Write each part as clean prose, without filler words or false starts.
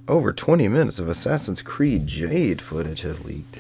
Over 20 minutes of Assassin's Creed Jade footage has leaked.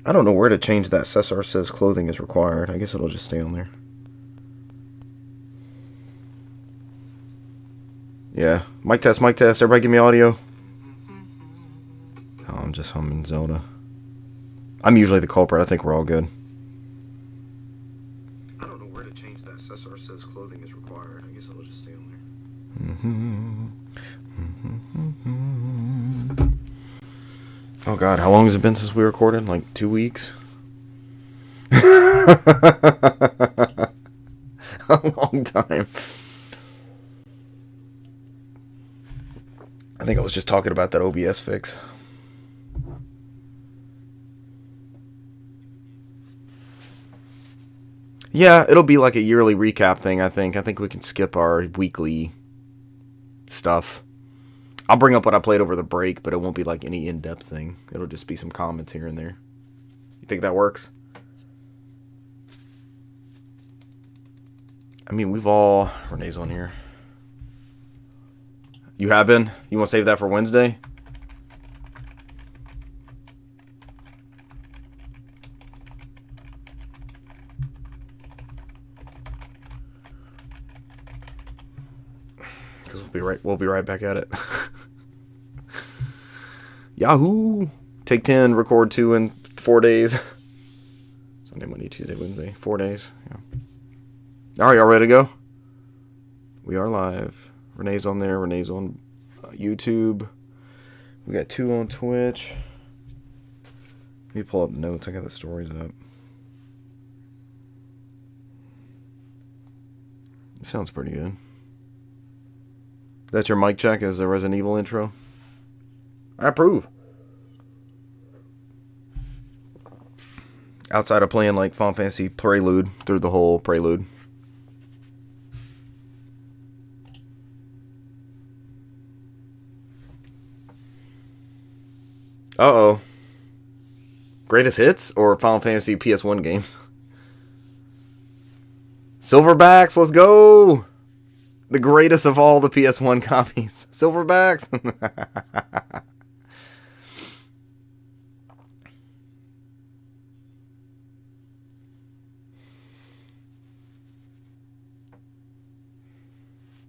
I don't know where to change that. Cesar says clothing is required. I guess it'll just stay on there. Yeah. Mic test, mic test. Everybody give me audio. Oh, I'm just humming Zelda. I'm usually the culprit. I think we're all good. I don't know where to change that. Cesar says clothing is required. I guess it'll just stay on there. Oh God, how long has it been since we recorded? Like 2 weeks? A long time. I think I was just talking about that OBS fix. Yeah, it'll be like a yearly recap thing, I think. I think we can skip our weekly stuff. I'll bring up what I played over the break, but it won't be like any in-depth thing. It'll just be some comments here and there. You think that works? I mean, we've all... Renee's on here. You have been? You want to save that for Wednesday? Because we'll be right back at it. Yahoo! Take 10, record 2 in 4 days. Sunday, Monday, Tuesday, Wednesday. 4 days. Yeah. Alright, y'all ready to go? We are live. Renee's on there. Renee's on YouTube. We got 2 on Twitch. Let me pull up the notes. I got the stories up. It sounds pretty good. That's your mic check as a Resident Evil intro? I approve. Outside of playing like Final Fantasy Prelude through the whole Prelude. Uh-oh. Greatest hits or Final Fantasy PS1 games? Silverbacks, let's go! The greatest of all the PS1 copies. Silverbacks!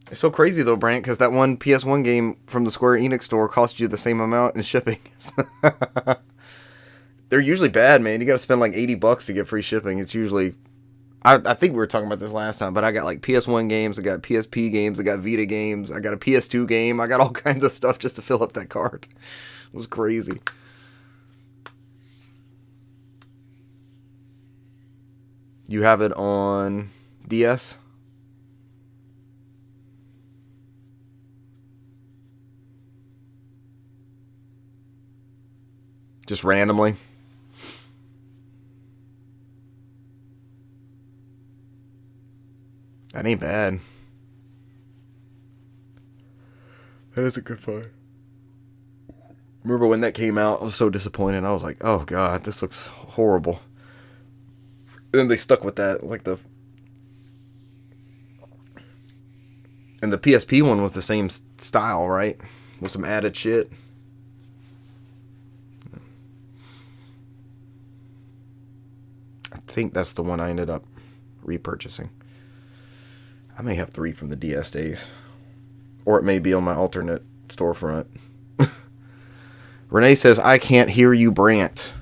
It's so crazy though, Brant, because that one PS1 game from the Square Enix store cost you the same amount in shipping. They're usually bad, man. You got to spend like $80 to get free shipping. It's usually... I think we were talking about this last time, but I got like PS1 games, I got PSP games, I got Vita games, I got a PS2 game, I got all kinds of stuff just to fill up that cart. It was crazy. You have it on DS? Just randomly? That ain't bad. That is a good find. Remember when that came out, I was so disappointed. I was like, oh God, this looks horrible. And then they stuck with that. Like the... And the PSP one was the same style, right? With some added shit. I think that's the one I ended up repurchasing. I may have 3 from the DS days. Or it may be on my alternate storefront. Renee says, I can't hear you, Brant.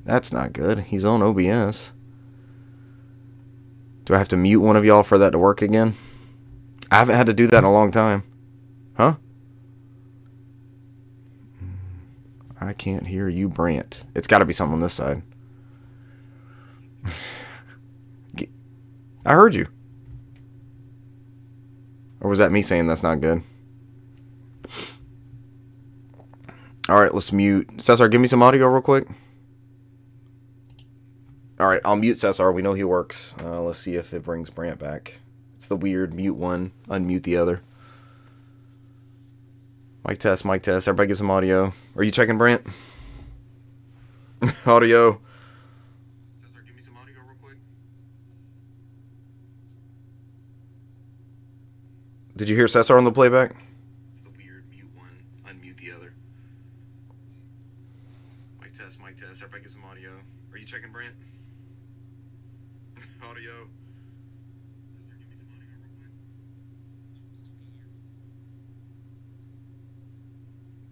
That's not good. He's on OBS. Do I have to mute one of y'all for that to work again? I haven't had to do that in a long time. Huh? I can't hear you, Brant. It's got to be something on this side. I heard you. Or was that me saying that's not good? All right, let's mute. Cesar, give me some audio real quick. All right, I'll mute Cesar. We know he works. Let's see if it brings Brant back. It's the weird mute one, unmute the other. Mic test, mic test. Everybody get some audio. Are you checking, Brant? Audio. Cesar, give me some audio real quick. Did you hear Cesar on the playback? It's the weird mute one, unmute the other. Mic test, mic test. Everybody get some audio. Are you checking, Brant? Audio. Cesar, give me some audio real quick.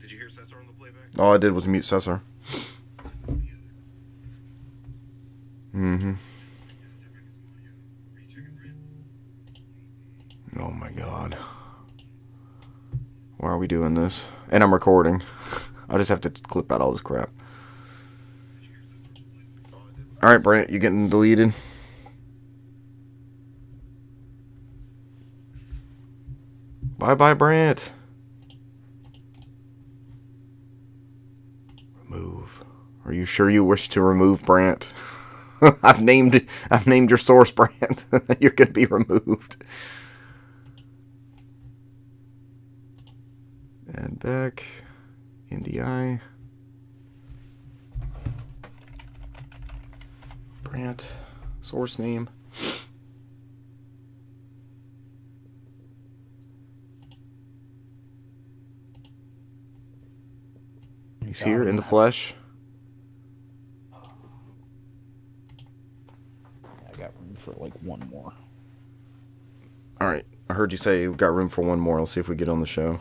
Did you hear Cesar on the playback? All I did was mute Cesar. Mm-hmm. Oh my god. Why are we doing this? And I'm recording. I just have to clip out all this crap. Alright, Brant, you getting deleted? Bye-bye, Brant. Remove. Are you sure you wish to remove Brant? I've named your source, Brant. You're gonna be removed. Add back. NDI. Brant. Source name. He's here in the flesh. I got room for like one more. All right. I heard you say we've got room for one more. Let's see if we get on the show.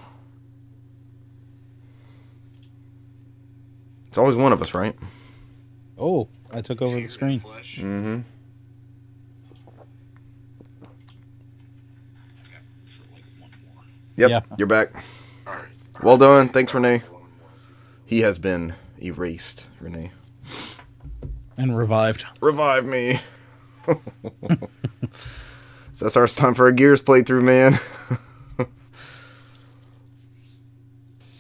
It's always one of us, right? Oh, I took over the screen. Mm-hmm. Yep, yeah. You're back. All right. Well done. Thanks, Renee. He has been erased, Renee. And revived. Revive me. So that's our time for a Gears playthrough, man.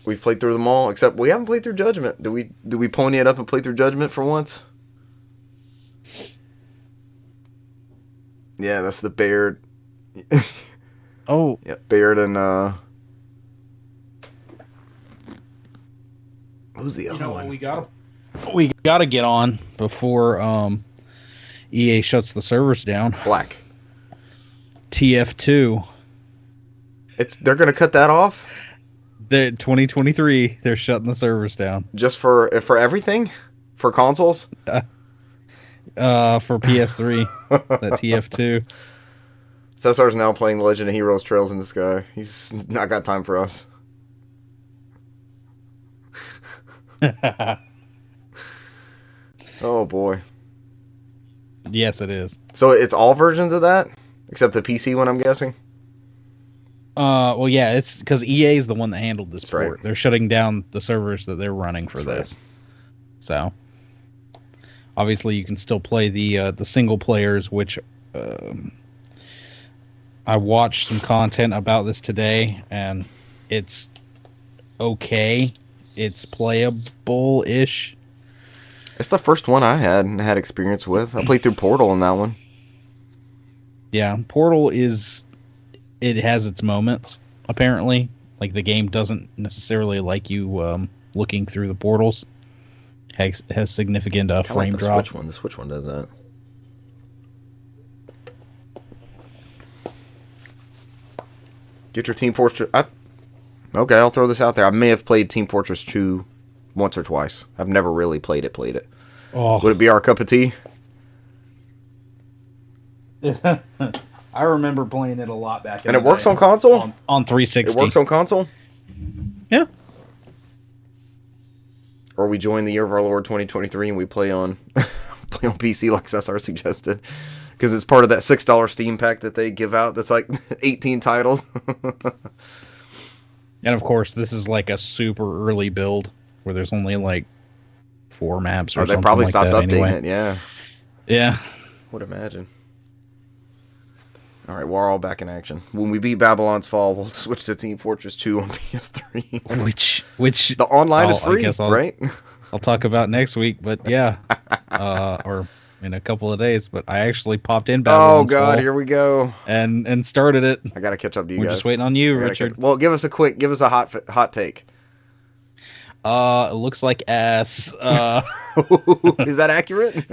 We've played through them all, except we haven't played through Judgment. Do we pony it up and play through Judgment for once? Yeah, that's the Baird. Oh. Yeah, Baird and who's the other one? We gotta get on before EA shuts the servers down. Black. TF2. They're gonna cut that off? The 2023, they're shutting the servers down. Just for everything? For consoles? For PS3. That TF2. Cesar's now playing The Legend of Heroes Trails in the Sky. He's not got time for us. Oh boy. Yes, it is. So it's all versions of that? Except the PC one, I'm guessing? Well, yeah, it's because EA is the one that handled this port. Right. They're shutting down the servers that they're running for this. Right. So, obviously, you can still play the single players, which I watched some content about this today, and it's okay. It's playable-ish. It's the first one I had experience with. I played through Portal in that one. Yeah, Portal it has its moments, apparently. Like, the game doesn't necessarily like you looking through the portals. Has significant frame like drop. The Switch one does that. Get your Team Fortress... Okay, I'll throw this out there. I may have played Team Fortress 2 once or twice. I've never really played it. Oh. Would it be our cup of tea? I remember playing it a lot back in the day. And it works on console? On 360. It works on console? Yeah. Or we join the year of our Lord 2023 and we play on PC like Cesar suggested. Because it's part of that $6 Steam pack that they give out that's like 18 titles. And of course, this is like a super early build where there's only like 4 maps or something. They probably like stopped that updating anyway. it, yeah. Yeah. Would imagine. All right, we're all back in action. When we beat Babylon's Fall, we'll switch to Team Fortress 2 on PS3. Which the online is free, right? I'll talk about next week, but yeah, or in a couple of days. But I actually popped in Babylon's Fall. Oh God, here we go. And started it. I gotta catch up to you We're guys. just waiting on you, Richard. Well, give us a hot take. It looks like ass. Is that accurate?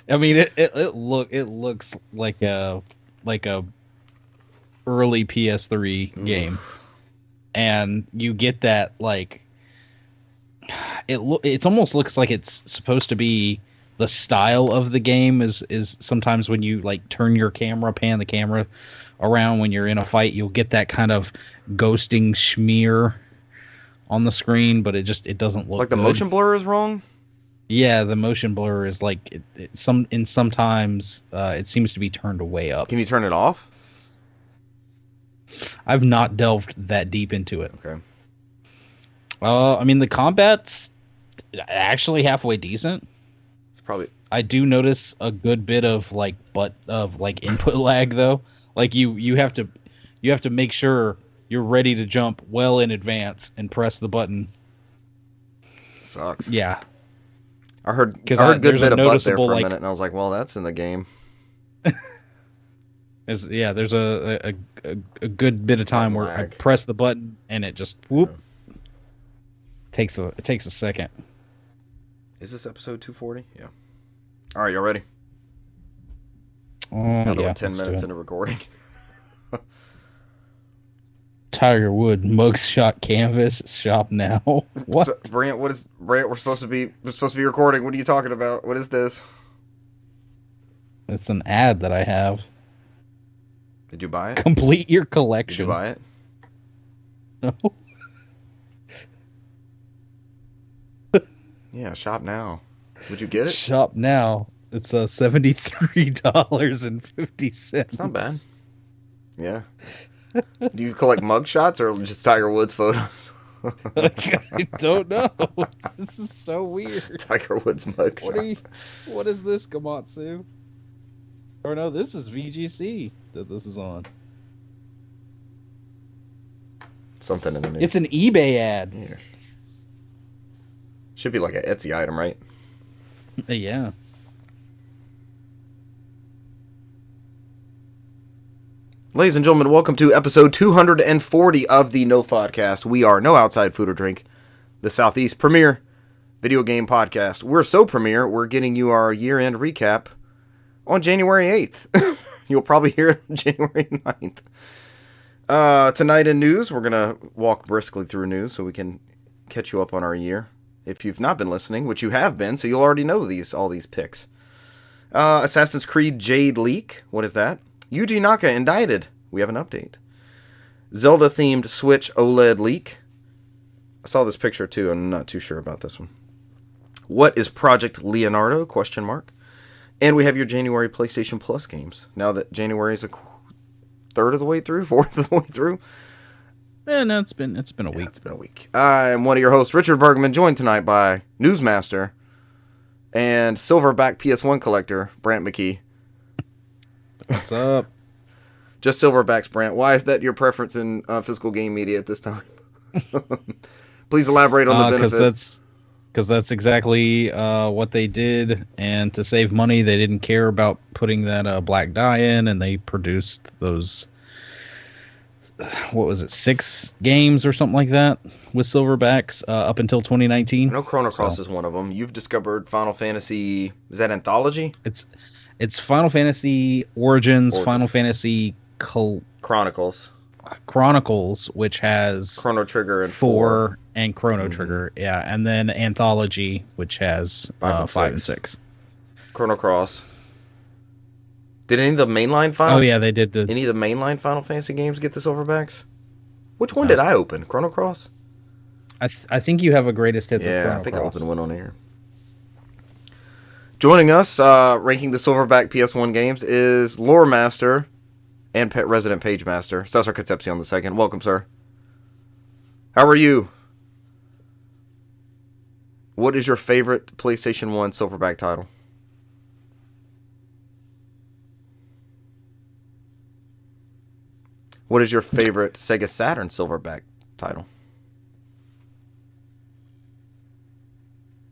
I mean, it looks like a early PS3 game, and you get that like it almost looks like it's supposed to be the style of the game is sometimes when you like pan the camera around when you're in a fight, you'll get that kind of ghosting smear on the screen, but it doesn't look like the good. Motion blur is wrong. Yeah, the motion blur is like sometimes it seems to be turned way up. Can you turn it off? I've not delved that deep into it. Okay. I mean the combat's actually halfway decent. It's probably. I do notice a good bit of input lag though. Like you have to make sure you're ready to jump well in advance and press the button. Sucks. Yeah. I heard good bit of butt there for a like, minute, and I was like, well, that's in the game. There's a good bit of time where I press the button and it just whoop. Takes a second. Is this episode 240? Yeah. All right, y'all ready? Now that we're 10 minutes into recording. Tiger Wood mugshot canvas shop now. What? So, Brant, we're supposed to be recording. What are you talking about? What is this? It's an ad that I have. Did you buy it? Complete your collection. Did you buy it? No. Yeah, shop now. Would you get it? Shop now. It's $73.50. It's not bad. Yeah. Do you collect mug shots or just Tiger Woods photos? I don't know. This is so weird. Tiger Woods mug shots. What is this, Gamatsu? Or no, this is VGC that this is on. Something in the news. It's an eBay ad. Yeah. Should be like an Etsy item, right? Yeah. Ladies and gentlemen, welcome to episode 240 of the NOFODcast. We are No Outside Food or Drink, the Southeast premier video game podcast. We're so premier, we're getting you our year-end recap on January 8th. You'll probably hear it on January 9th. Tonight in news, we're going to walk briskly through news so we can catch you up on our year. If you've not been listening, which you have been, so you'll already know all these picks. Assassin's Creed Jade leak. What is that? Yuji Naka indicted. We have an update. Zelda-themed Switch OLED leak. I saw this picture too. I'm not too sure about this one. What is Project Leonardo? ? And we have your January PlayStation Plus games. Now that January is a third of the way through, fourth of the way through. No, it's been a week. It's been a week. I'm one of your hosts, Richard Bergman, joined tonight by Newsmaster and Silverback PS1 collector, Brant McKee. What's up? Just Silverbacks, Brant. Why is that your preference in physical game media at this time? Please elaborate on the benefits. Because that's exactly what they did, and to save money, they didn't care about putting that black dye in, and they produced those, what was it, 6 games or something like that with Silverbacks up until 2019. I know Chrono Cross is one of them. You've discovered Final Fantasy, is that Anthology? It's Final Fantasy Origins. Final Fantasy Chronicles, which has Chrono Trigger and 4 and Chrono Trigger, yeah, and then Anthology, which has 5 and 6. Chrono Cross. Did any of the mainline Final? Oh yeah, they did. Any of the mainline Final Fantasy games get the Silverbacks? Which one did I open? Chrono Cross. I think you have a greatest hits. Yeah, of Chrono I think Cross. I opened one on air. Joining us, ranking the Silverback PS1 games, is Lore Master and Resident Page Master, Cesar Concepcion II. Welcome, sir. How are you? What is your favorite PlayStation 1 Silverback title? What is your favorite Sega Saturn Silverback title?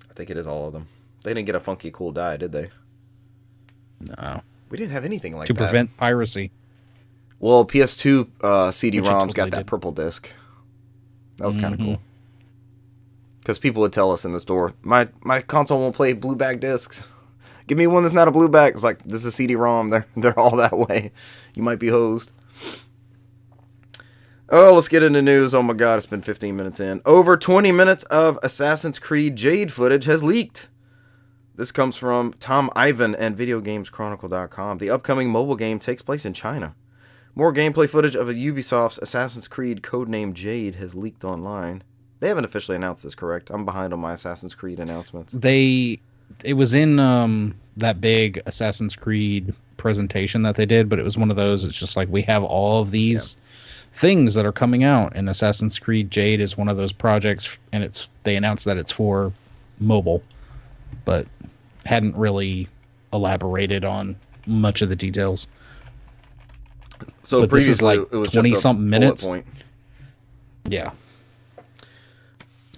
I think it is all of them. They didn't get a funky cool die, did they? No. We didn't have anything like that. To prevent piracy. Well, PS2 CD-ROMs got that purple disc. That was kind of cool. Because people would tell us in the store, my console won't play blue back discs. Give me one that's not a blue back. It's like, this is a CD-ROM. They're all that way. You might be hosed. Oh, let's get into news. Oh my god, it's been 15 minutes in. Over 20 minutes of Assassin's Creed Jade footage has leaked. This comes from Tom Ivan and VideoGamesChronicle.com. The upcoming mobile game takes place in China. More gameplay footage of Ubisoft's Assassin's Creed codenamed Jade has leaked online. They haven't officially announced this, correct? I'm behind on my Assassin's Creed announcements. It was in that big Assassin's Creed presentation that they did, but it was one of those, it's just like, we have all of these things that are coming out, and Assassin's Creed Jade is one of those projects, and they announced that it's for mobile, but hadn't really elaborated on much of the details. So but previously, like it was 20 just a something minutes. Point. Yeah,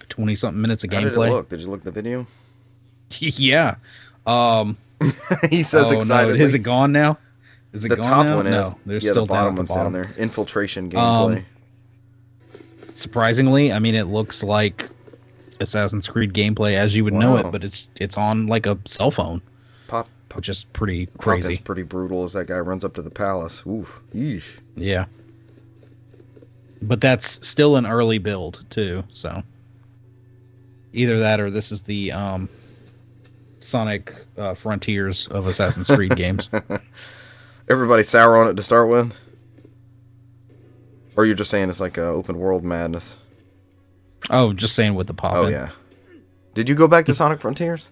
20 something minutes of How gameplay. Did it look? Did you look at the video? Yeah. He says excitedly. No. Is it gone now? Is it the gone top now? one is. No, there's still the bottom down one's at the bottom. down there. Infiltration gameplay. Surprisingly, I mean, it looks like Assassin's Creed gameplay as you would know it, but it's on like a cell phone. Which is pretty crazy. It's pretty brutal as that guy runs up to the palace. Oof. Yeesh. Yeah. But that's still an early build, too, so. Either that or this is the Sonic Frontiers of Assassin's Creed games. Everybody sour on it to start with? Or you're just saying it's like open world madness? Oh, just saying with the pop-in. Oh, yeah. Did you go back to Sonic Frontiers?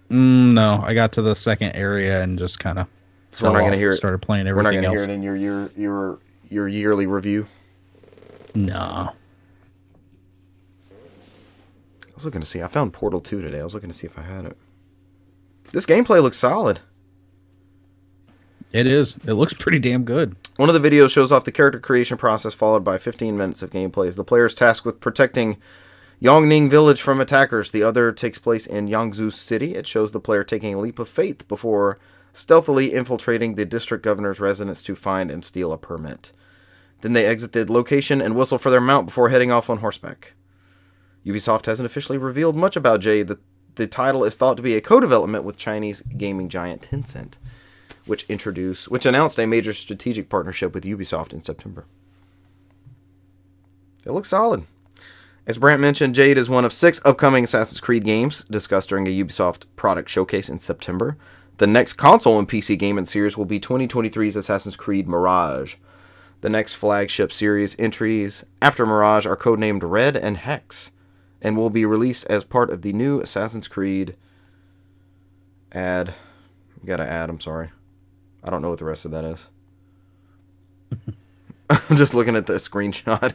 No, I got to the second area and just kind of so we're not going to hear it. Started playing everything else. We're not going to hear it in your yearly review? No. I was looking to see. I found Portal 2 today. I was looking to see if I had it. This gameplay looks solid. It is. It looks pretty damn good. One of the videos shows off the character creation process, followed by 15 minutes of gameplay. As the player is tasked with protecting Yongning Village from attackers. The other takes place in Yangzhou City. It shows the player taking a leap of faith before stealthily infiltrating the district governor's residence to find and steal a permit. Then they exit the location and whistle for their mount before heading off on horseback. Ubisoft hasn't officially revealed much about Jade. The title is thought to be a co-development with Chinese gaming giant Tencent, which announced a major strategic partnership with Ubisoft in September. It looks solid. As Brant mentioned, Jade is one of 6 upcoming Assassin's Creed games discussed during a Ubisoft product showcase in September. The next console and PC game in series will be 2023's Assassin's Creed Mirage. The next flagship series entries after Mirage are codenamed Red and Hex, and will be released as part of the new Assassin's Creed ad. We got to add, I'm sorry. I don't know what the rest of that is. I'm just looking at the screenshot.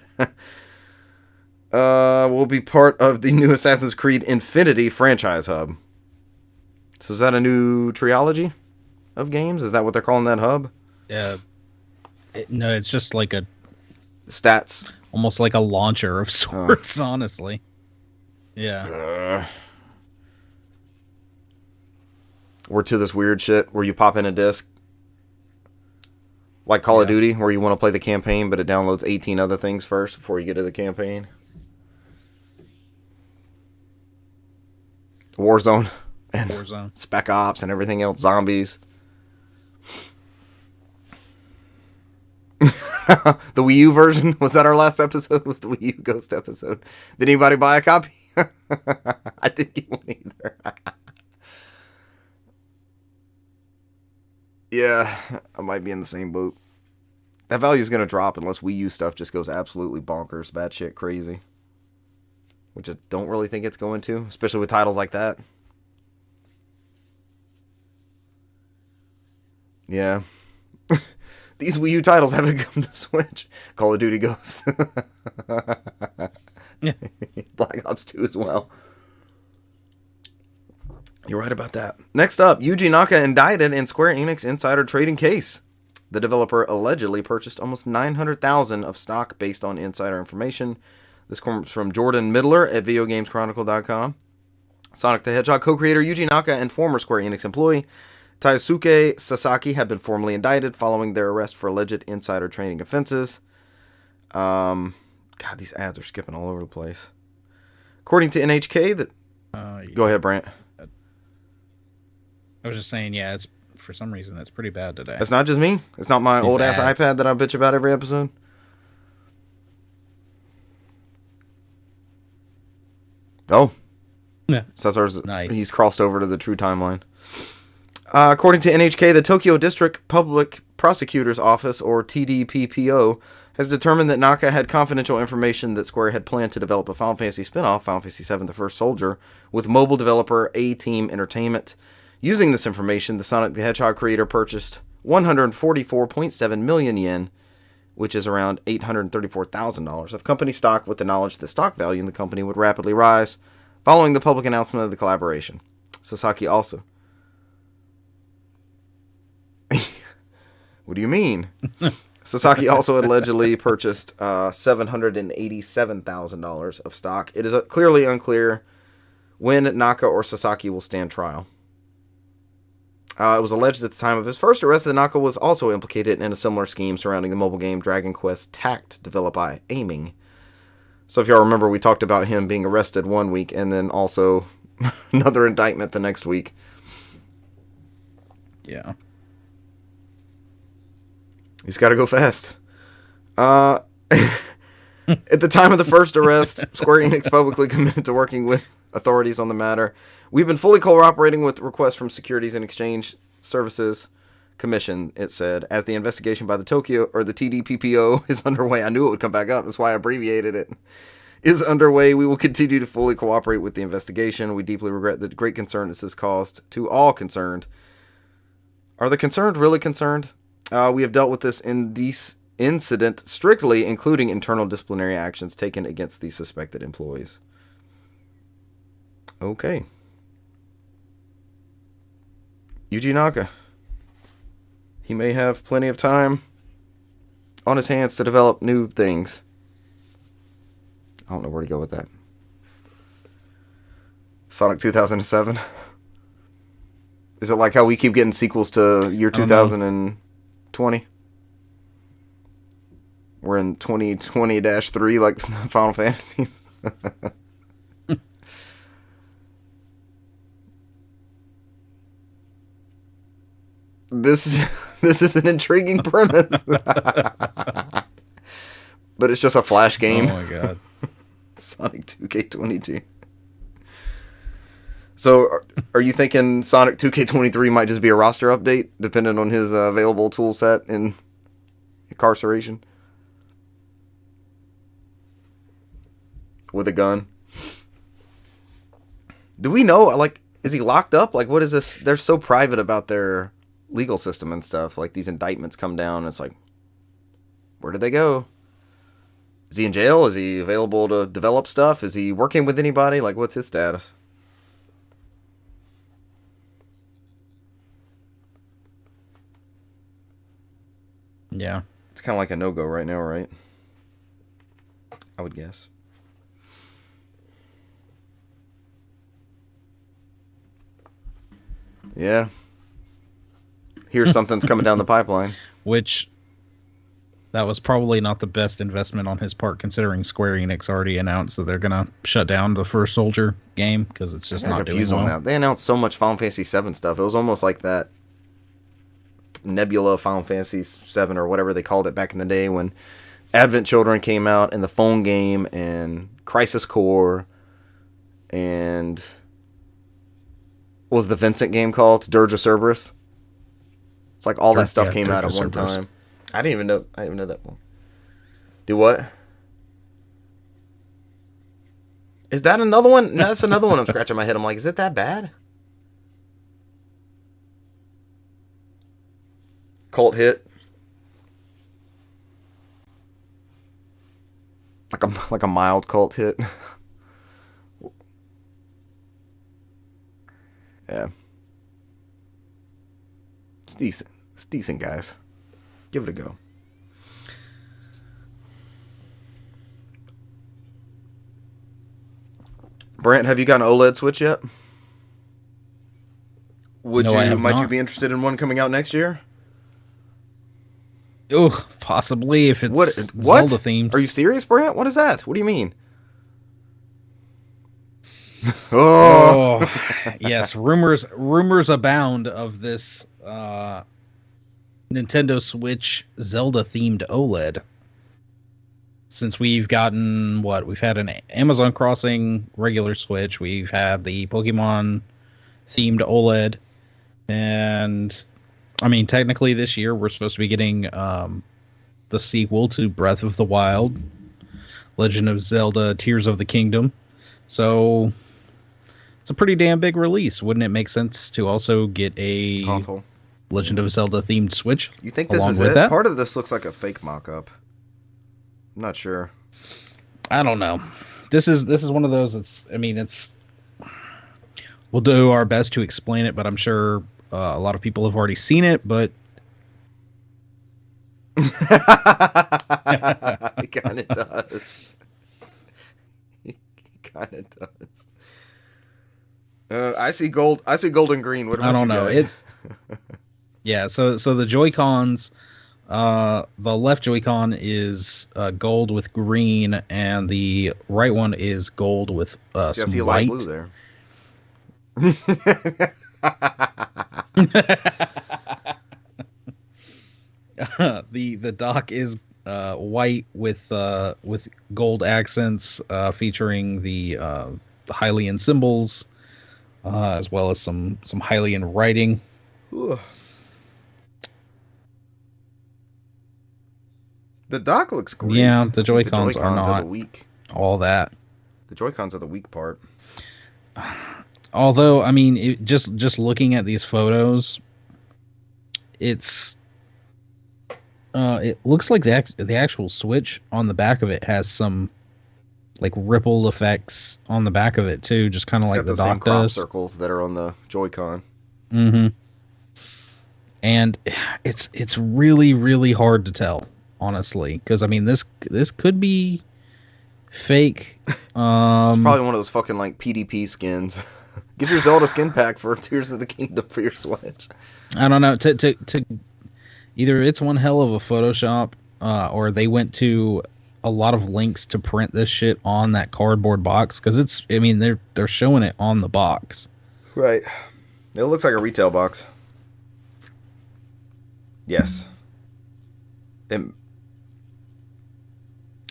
Will be part of the new Assassin's Creed Infinity franchise hub. So is that a new trilogy of games? Is that what they're calling that hub? Yeah. No, it's just like a... Stats. Almost like a launcher of sorts, honestly. Yeah. We're to this weird shit where you pop in a disc. Like Call of Duty, where you want to play the campaign, but it downloads 18 other things first before you get to the campaign. Warzone. And Warzone. Spec Ops and everything else. Zombies. The Wii U version? Was that our last episode? Was the Wii U Ghost episode? Did anybody buy a copy? I didn't get one either. Yeah, I might be in the same boat. That value is going to drop unless Wii U stuff just goes absolutely bonkers, batshit crazy. Which I don't really think it's going to, especially with titles like that. Yeah. These Wii U titles haven't come to Switch. Call of Duty Ghost. Yeah. Black Ops 2 as well. You're right about that. Next up, Yuji Naka indicted in Square Enix insider trading case. The developer allegedly purchased almost 900,000 of stock based on insider information. This comes from Jordan Middler at VideoGamesChronicle.com. Sonic the Hedgehog co-creator Yuji Naka and former Square Enix employee Taisuke Sasaki have been formally indicted following their arrest for alleged insider trading offenses. God, these ads are skipping all over the place. According to NHK, Go ahead, Brant. I was just saying, yeah, it's for some reason it's pretty bad today. It's not just me. It's not my old ass iPad that I bitch about every episode. Oh. Yeah. Cesar's nice. He's crossed over to the true timeline. According to NHK, the Tokyo District Public Prosecutor's Office, or TDPPO, has determined that Naka had confidential information that Square had planned to develop a Final Fantasy spin-off, Final Fantasy VII The First Soldier, with mobile developer A-Team Entertainment. Using this information, the Sonic the Hedgehog creator purchased 144.7 million yen, which is around $834,000, of company stock with the knowledge that stock value in the company would rapidly rise following the public announcement of the collaboration. Sasaki also... What do you mean? Sasaki also allegedly purchased $787,000 of stock. It is clearly unclear when Naka or Sasaki will stand trial. It was alleged at the time of his first arrest that Naka was also implicated in a similar scheme surrounding the mobile game Dragon Quest Tact, developed by Aiming. So if y'all remember, we talked about him being arrested one week and then also another indictment the next week. Yeah. He's got to go fast. At the time of the first arrest, Square Enix publicly committed to working with authorities on the matter. We've been fully cooperating with requests from Securities and Exchange Services Commission, it said, as the investigation by the TDPPO is underway. I knew it would come back up. That's why I abbreviated it. Is underway. We will continue to fully cooperate with the investigation. We deeply regret the great concern this has caused to all concerned. Are the concerned really concerned? We have dealt with this incident strictly, including internal disciplinary actions taken against the suspected employees. Okay. Yuji Naka. He may have plenty of time on his hands to develop new things. I don't know where to go with that. Sonic 2007. Is it like how we keep getting sequels to year 2020? We're in 2020-3 like Final Fantasy. This is an intriguing premise. But it's just a flash game. Oh my god. Sonic 2K22. So, are you thinking Sonic 2K23 might just be a roster update, depending on his available tool set in incarceration? With a gun? Do we know, like, is he locked up? Like, what is this? They're so private about their legal system and stuff. Like, these indictments come down, and it's like, where did they go? Is he in jail? Is he available to develop stuff? Is he working with anybody? Like, what's his status? Yeah. It's kind of like a no-go right now, right? I would guess. Yeah. Here's something's coming down the pipeline. Which, that was probably not the best investment on his part, considering Square Enix already announced that they're going to shut down the First Soldier game, because it's just not doing well. On that. They announced so much Final Fantasy VII stuff. It was almost like that Nebula Final Fantasy VII or whatever they called it back in the day when Advent Children came out, and the phone game, and Crisis Core, and what was the Vincent game called? Dirge of Cerberus. It's like all that stuff came out at one time. I didn't even know that one. Do what? Is that another one? No, that's another one I'm scratching my head. I'm like, is it that bad? Cult hit. Like a mild cult hit. Yeah. It's decent. It's decent, guys. Give it a go. Brant, have you got an OLED Switch yet? No, I have might you not. be interested in one coming out next year? Oh, possibly if it's What? Zelda themed. Are you serious, Brant? What is that? What do you mean? Oh, Yes, rumors abound of this Nintendo Switch Zelda themed OLED. Since we've gotten we've had an Amazon Crossing regular Switch, we've had the Pokemon themed OLED, and I mean technically this year we're supposed to be getting the sequel to Breath of the Wild, Legend of Zelda: Tears of the Kingdom. So it's a pretty damn big release. Wouldn't it make sense to also get a console. Legend of Zelda themed Switch? You think this along is with it? that? Part of this looks like a fake mock-up. I'm not sure. I don't know. This is one of those. It's. We'll do our best to explain it, but I'm sure a lot of people have already seen it. But It kind of does. It kind of does. I see gold. I see gold and green. What about I don't you know guys? it. Yeah, so the Joy-Cons, the left Joy-Con is gold with green, and the right one is gold with See, I some see a light white. blue there. The dock is white with gold accents, featuring the Hylian symbols, as well as some Hylian writing. Ooh. The dock looks great. Yeah, I the think Joy-Cons are not the weak. all that. The Joy-Cons are the weak part. Although, I mean, just looking at these photos, it looks like the actual Switch on the back of it has some like ripple effects on the back of it too, just kind of It's like got the the same dock crop does. circles that are on the Joy-Con. Mm-hmm. And it's really really hard to tell, honestly, because I mean this could be fake. It's probably one of those fucking like PDP skins. Get your Zelda skin pack for Tears of the Kingdom for your Switch. I don't know. To either it's one hell of a Photoshop, or they went to a lot of links to print this shit on that cardboard box, because it's. I mean, they're showing it on the box. Right. It looks like a retail box. Yes.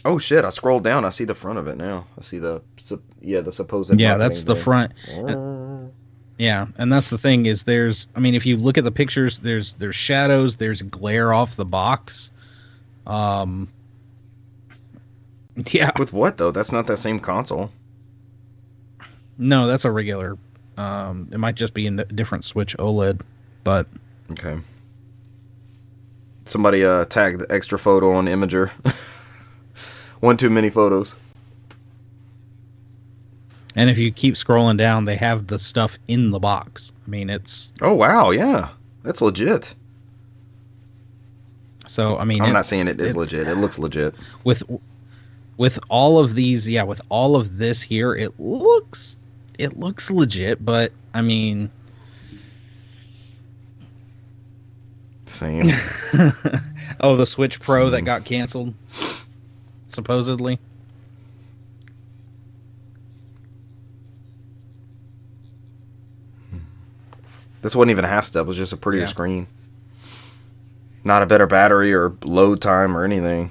Oh shit! I scrolled down. I see the front of it now. I see the supposed. Yeah, that's the there. front. Yeah, and that's the thing is I mean, if you look at the pictures, there's shadows, there's glare off the box. Yeah. With what though? That's not that same console. No, that's a regular. It might just be a different Switch OLED, but Okay. Somebody tagged the extra photo on Imager. One too many photos. and if you keep scrolling down, they have the stuff in the box. I mean, it's Oh wow, yeah, that's legit. so. I mean, I'm not saying it is legit. It looks legit. with all of these. Yeah, with all of this here, it looks legit. But I mean, Same. oh, the Switch Pro that got canceled, supposedly. This wasn't even a half step. It was just a prettier Yeah. screen. Not a better battery or load time or anything.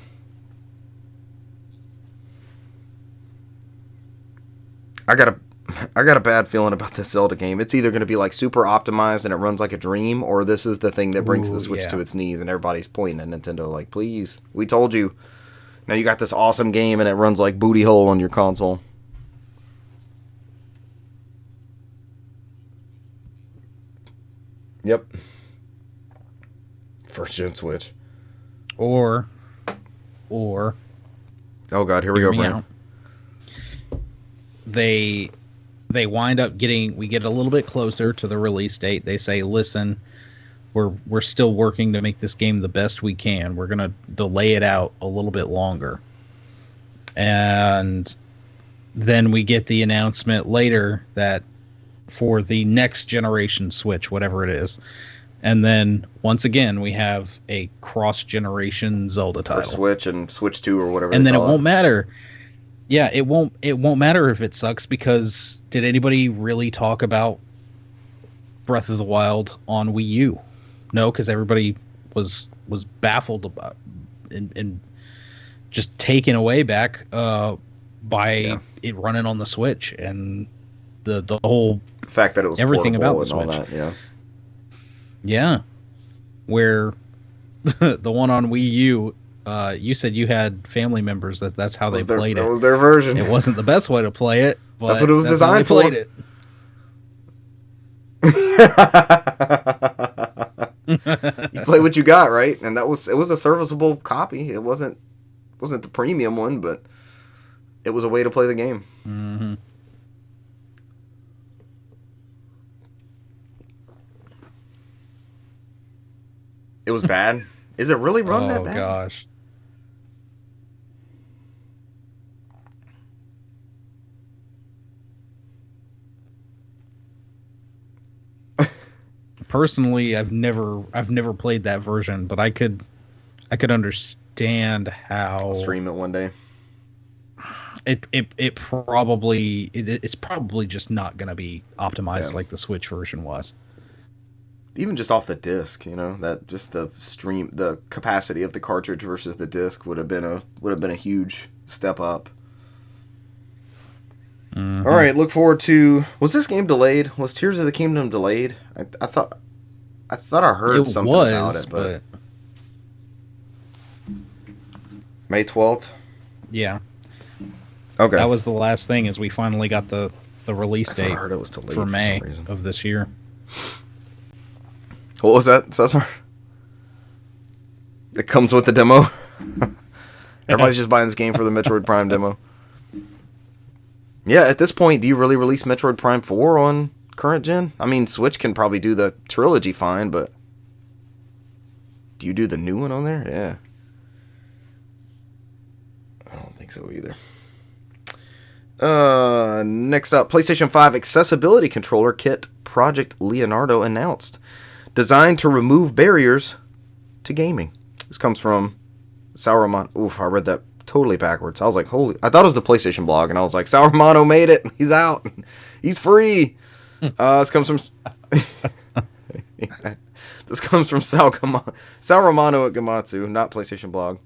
I got a bad feeling about this Zelda game. It's either going to be like super optimized and it runs like a dream, or this is the thing that brings the Ooh, Switch yeah. to its knees and everybody's pointing at Nintendo like, please, we told you. Now you got this awesome game and it runs like booty hole on your console. Yep. First gen Switch. Or Oh god, here we hear go, me Brent. out. They wind up we get a little bit closer to the release date. They say, listen, we're still working to make this game the best we can. We're gonna delay it out a little bit longer. And then we get the announcement later that for the next generation Switch, whatever it is. And then once again, we have a cross-generation Zelda title for Switch and Switch 2 or whatever. And then it won't matter. Yeah, it won't matter if it sucks, because did anybody really talk about Breath of the Wild on Wii U? No, because everybody was baffled about and just taken away back by it running on the Switch and the whole fact that it was everything about the and Switch. All that, yeah. Where the one on Wii U, you said you had family members that's how they played it. That was their version. It wasn't the best way to play it, but that's what it was designed for. Played it. You play what you got, right? And it was a serviceable copy. It wasn't the premium one, but it was a way to play the game. Mm-hmm. It was bad. Is it really run that bad? Oh gosh. Personally, I've never played that version, but I could understand how I'll stream it one day. It's probably just not going to be optimized like the Switch version was. Even just off the disc, that just the capacity of the cartridge versus the disc would have been a huge step up. Mm-hmm. All right, look forward to. Was this game delayed? Was Tears of the Kingdom delayed? I thought I heard something about it, but May 12th. Yeah. Okay. That was the last thing, as we finally got the release date. I heard it was delayed for May of this year. What was that, Cesar? It comes with the demo. Everybody's just buying this game for the Metroid Prime demo. Yeah, at this point, do you really release Metroid Prime 4 on current gen? I mean, Switch can probably do the trilogy fine, but do you do the new one on there? Yeah. I don't think so either. Next up, PlayStation 5 Accessibility Controller Kit Project Leonardo announced. Designed to remove barriers to gaming. This comes from Sauerman. Oof, I read that totally backwards. I was like, holy... I thought it was the PlayStation blog, and I was like, Sauermano made it. He's out. He's free. This comes from... This comes from Sauermano at Gamatsu, not PlayStation blog.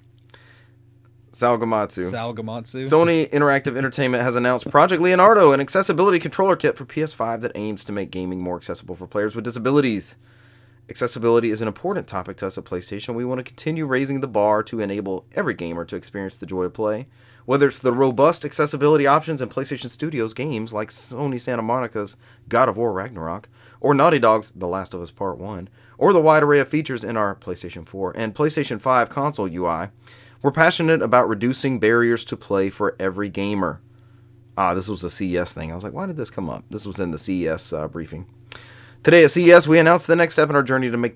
Gamatsu. Sony Interactive Entertainment has announced Project Leonardo, an accessibility controller kit for PS5 that aims to make gaming more accessible for players with disabilities. Accessibility is an important topic to us at PlayStation. We want to continue raising the bar to enable every gamer to experience the joy of play. Whether it's the robust accessibility options in PlayStation Studios games like Sony Santa Monica's God of War Ragnarok, or Naughty Dog's The Last of Us Part 1, or the wide array of features in our PlayStation 4 and PlayStation 5 console UI, we're passionate about reducing barriers to play for every gamer. This was a CES thing. I was like, why did this come up? This was in the CES briefing. Today at CES, we announced the next step in our journey to make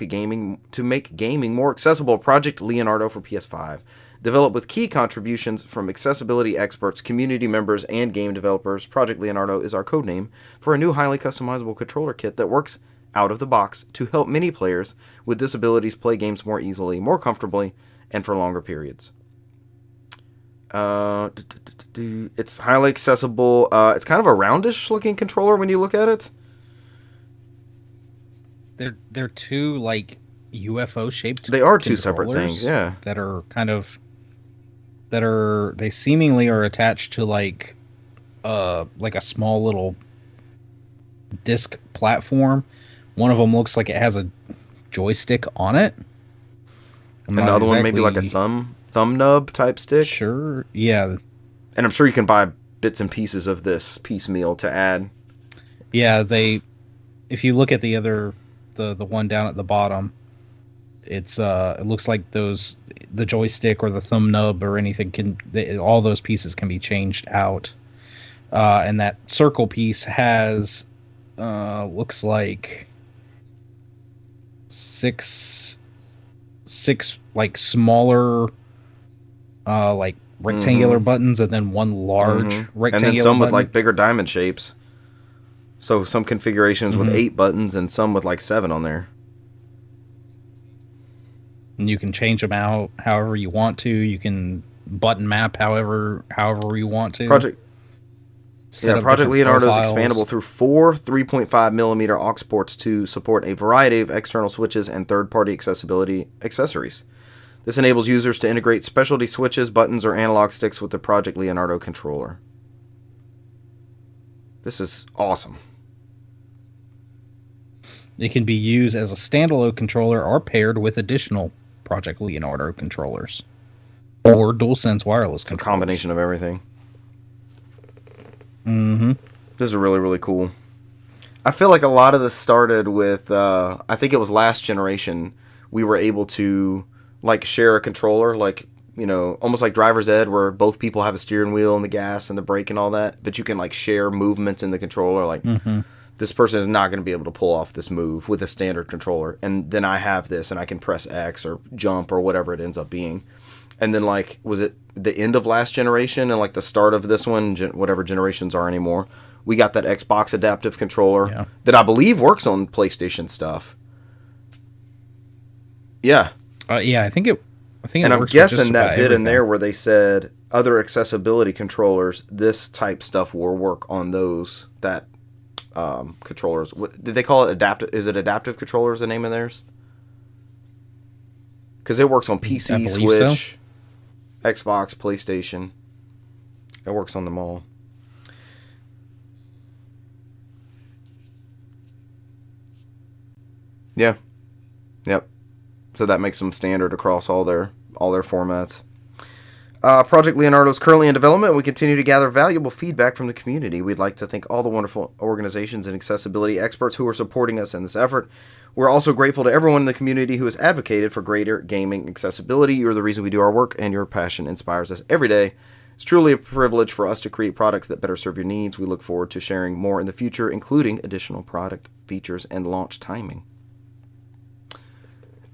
gaming more accessible. Project Leonardo for PS5, developed with key contributions from accessibility experts, community members, and game developers. Project Leonardo is our codename for a new highly customizable controller kit that works out of the box to help many players with disabilities play games more easily, more comfortably, and for longer periods. It's highly accessible. It's kind of a roundish looking controller when you look at it. They're two like UFO shaped. They are two separate things, yeah. That are they seemingly are attached to like a small little disc platform. One of them looks like it has a joystick on it. And the other one maybe like a thumb nub type stick. Sure, yeah. And I'm sure you can buy bits and pieces of this piecemeal to add. Yeah, if you look at the other the one down at the bottom, it looks like the joystick or the thumb nub or anything all those pieces can be changed out. And that circle piece has looks like six like smaller like rectangular buttons, and then one large rectangular and then some button. with like bigger diamond shapes. So some configurations with 8 buttons and some with like 7 on there. And you can change them out however you want to. You can button map however you want to. Project Leonardo is profiles. expandable through 4 3.5mm aux ports to support a variety of external switches and third-party accessibility accessories. This enables users to integrate specialty switches, buttons, or analog sticks with the Project Leonardo controller. This is awesome. It can be used as a standalone controller or paired with additional Project Leonardo controllers or DualSense wireless controllers. A combination of everything. This is really, really cool. I feel like a lot of this started with, I think it was last generation, we were able to like share a controller, like, you know, almost like driver's ed, where both people have a steering wheel and the gas and the brake and all that, but you can like share movements in the controller. Like, this person is not going to be able to pull off this move with a standard controller, and then I have this and I can press X or jump or whatever it ends up being. And then, like, was it the end of last generation and like the start of this one, whatever generations are anymore, we got that Xbox adaptive controller that I believe works on PlayStation stuff. Yeah. I think it and I'm guessing that bit in there where they said other accessibility controllers, this type stuff will work on those that controllers. Did they call it adaptive? Is it adaptive controllers the name of theirs? Because it works on PC, Switch, Xbox, PlayStation. It works on them all. Yeah. Yep. So that makes them standard across all their formats. Project Leonardo is currently in development, and we continue to gather valuable feedback from the community. We'd like to thank all the wonderful organizations and accessibility experts who are supporting us in this effort. We're also grateful to everyone in the community who has advocated for greater gaming accessibility. You're the reason we do our work, and your passion inspires us every day. It's truly a privilege for us to create products that better serve your needs. We look forward to sharing more in the future, including additional product features and launch timing.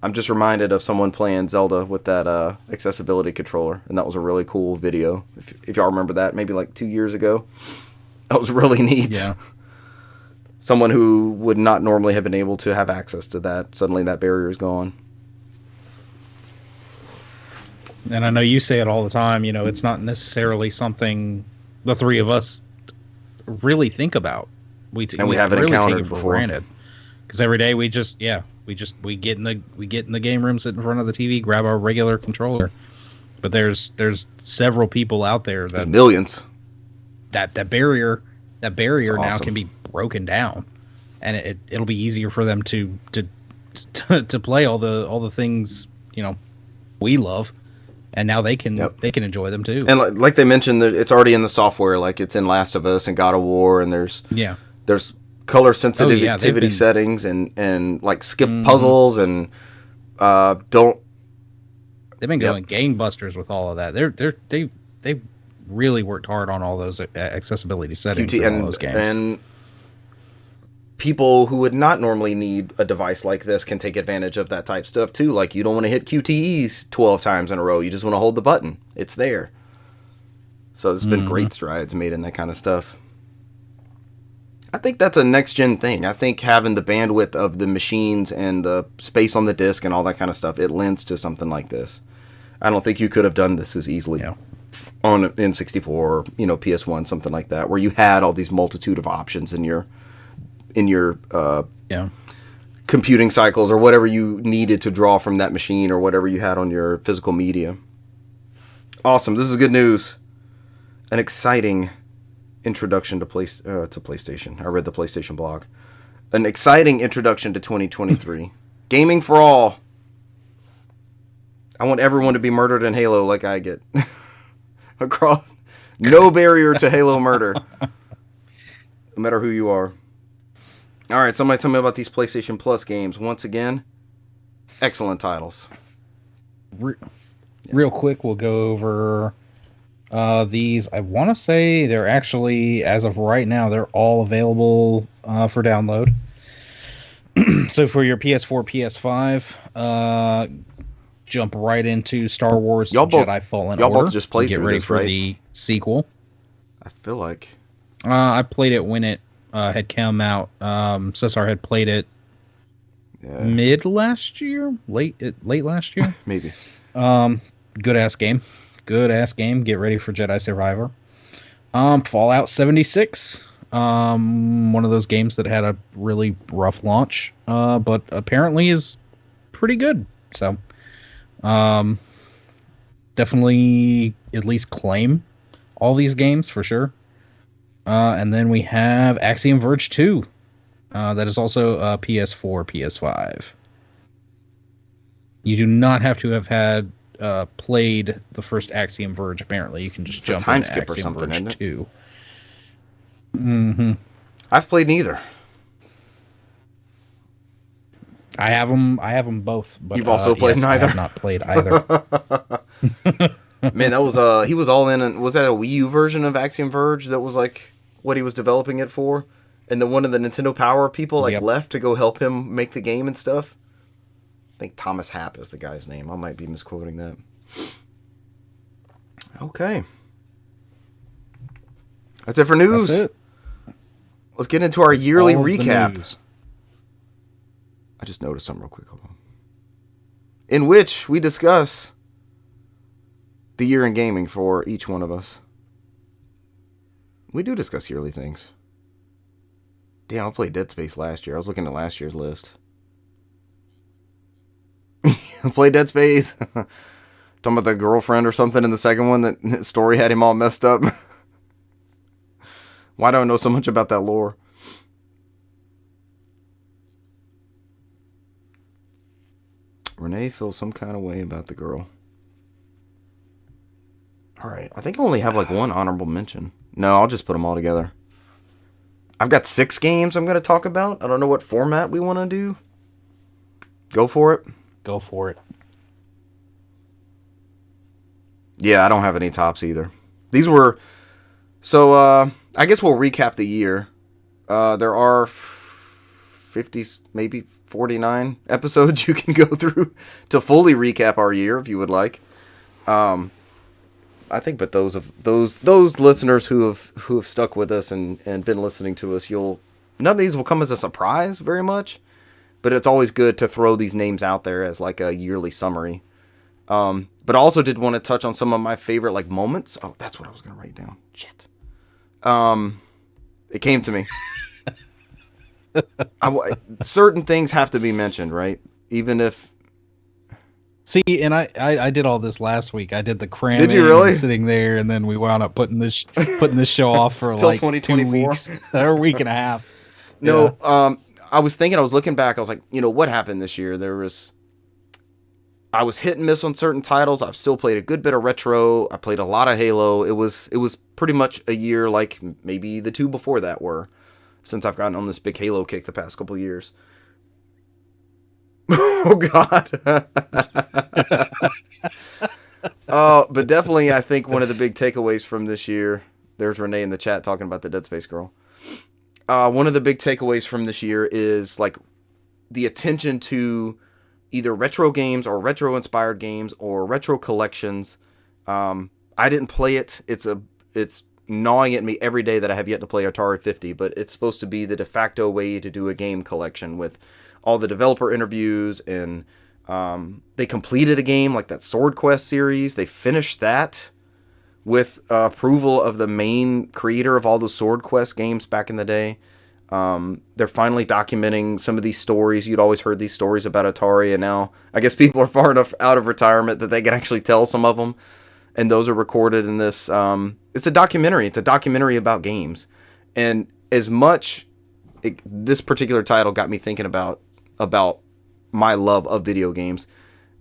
I'm just reminded of someone playing Zelda with that accessibility controller, and that was a really cool video. If y'all remember that, maybe like 2 years ago. That was really neat. Yeah. Someone who would not normally have been able to have access to that, suddenly that barrier is gone. And I know you say it all the time, you know, it's not necessarily something the three of us really think about. We haven't really encountered take it for before. Granted. Because every day we get in the game room, sit in front of the TV, grab our regular controller. But there's several people out there that millions. That barrier awesome. now can be broken down, and it'll be easier for them to play all the things, you know, we love, and now they can enjoy them too. And like they mentioned, that it's already in the software, like it's in Last of Us and God of War, and there's color sensitivity settings and like skip puzzles and they've been going gangbusters with all of that. They really worked hard on all those accessibility settings in all those games. And people who would not normally need a device like this can take advantage of that type stuff too. Like, you don't want to hit QTEs 12 times in a row. You just want to hold the button. It's there. So there's been great strides made in that kind of stuff. I think that's a next-gen thing. I think having the bandwidth of the machines and the space on the disk and all that kind of stuff, it lends to something like this. I don't think you could have done this as easily on N64 or, you know, PS1, something like that, where you had all these multitude of options in your computing cycles or whatever you needed to draw from that machine or whatever you had on your physical media. Awesome. This is good news. An exciting introduction to PlayStation. I read the PlayStation blog. An exciting introduction to 2023. Gaming for all. I want everyone to be murdered in Halo like I get. Across, no barrier to Halo murder. No matter who you are. All right, somebody tell me about these PlayStation Plus games. Once again, excellent titles. Real quick, we'll go over these. I want to say they're actually, as of right now, they're all available for download. So for your PS4, PS5, jump right into Star Wars Jedi Fallen y'all Order. both just played Get through ready this, for right? the sequel. I feel like I played it when it had come out. Cesar had played it mid last year, late last year, maybe. Good ass game. Good ass game. Get ready for Jedi Survivor. Fallout 76. One of those games that had a really rough launch, but apparently is pretty good. So, definitely at least claim all these games for sure. And then we have Axiom Verge 2. That is also PS4, PS5. You do not have to have had played the first Axiom Verge. Apparently, you can just jump into skip or Axiom something, Verge isn't it? 2. Mm-hmm. I've played neither. I have them both. But you've also played yes, neither. I have not played either. Man, that was he was all in. Was that a Wii U version of Axiom Verge? That was like what he was developing it for, and one of the Nintendo Power people left to go help him make the game and stuff. I think Thomas Happ is the guy's name. I might be misquoting that. Okay, that's it for news. That's it. Let's get into our yearly recap. News. I just noticed something real quick. Hold on. In which we discuss the year in gaming for each one of us. We do discuss yearly things. Damn, I played Dead Space last year. I was looking at last year's list. I played Dead Space. Talking about the girlfriend or something in the second one. That story had him all messed up. Why do I know so much about that lore? Renee feels some kind of way about the girl. Alright, I think I only have like one honorable mention. No, I'll just put them all together. I've got 6 games I'm going to talk about. I don't know what format we want to do. Go for it. Go for it. Yeah, I don't have any tops either. These were... So, I guess we'll recap the year. There are 50, maybe 49 episodes you can go through to fully recap our year if you would like. I think, but those listeners who have stuck with us and been listening to us, none of these will come as a surprise very much, but it's always good to throw these names out there as like a yearly summary. But I also did want to touch on some of my favorite like moments. Oh, that's what I was going to write down. Shit. It came to me. Certain things have to be mentioned, right? Even if. See, and I did all this last week. I did the cramming. Did you really? Sitting there, and then we wound up putting this show off for like 2 weeks or a week and a half. No, yeah. I was looking back. I was like, what happened this year? I was hit and miss on certain titles. I've still played a good bit of retro. I played a lot of Halo. It was pretty much a year like maybe the 2 before that were, since I've gotten on this big Halo kick the past couple years. Oh God. But definitely I think one of the big takeaways from this year, there's Renee in the chat talking about the Dead Space girl. One of the big takeaways from this year is like the attention to either retro games or retro inspired games or retro collections. I didn't play it. It's gnawing at me every day that I have yet to play Atari 50, but it's supposed to be the de facto way to do a game collection with all the developer interviews, and they completed a game like that Sword Quest series. They finished that with approval of the main creator of all the Sword Quest games back in the day. They're finally documenting some of these stories. You'd always heard these stories about Atari, and now I guess people are far enough out of retirement that they can actually tell some of them, and those are recorded in this. It's a documentary. It's a documentary about games, and as much this particular title got me thinking about my love of video games.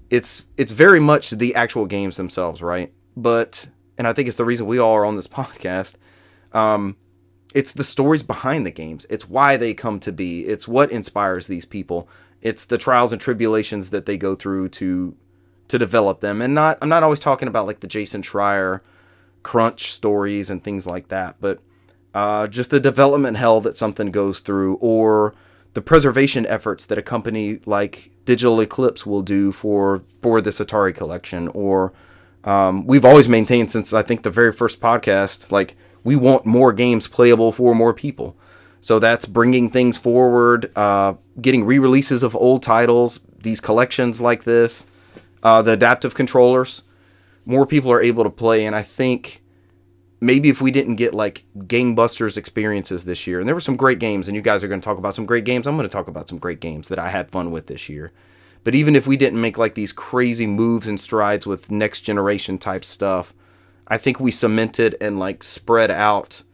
It's very much the actual games themselves, right? But, and I think it's the reason we all are on this podcast. It's the stories behind the games. It's why they come to be. It's what inspires these people. It's the trials and tribulations that they go through to develop them. And I'm not always talking about like the Jason Schreier crunch stories and things like that, but just the development hell that something goes through, or the preservation efforts that a company like Digital Eclipse will do for this Atari collection. Or we've always maintained since I think the very first podcast, like, we want more games playable for more people. So that's bringing things forward, getting re-releases of old titles, these collections like this, the adaptive controllers. More people are able to play, and I think maybe if we didn't get like gangbusters experiences this year, and there were some great games, and you guys are going to talk about some great games, I'm going to talk about some great games that I had fun with this year. But even if we didn't make like these crazy moves and strides with next generation type stuff, I think we cemented and like spread out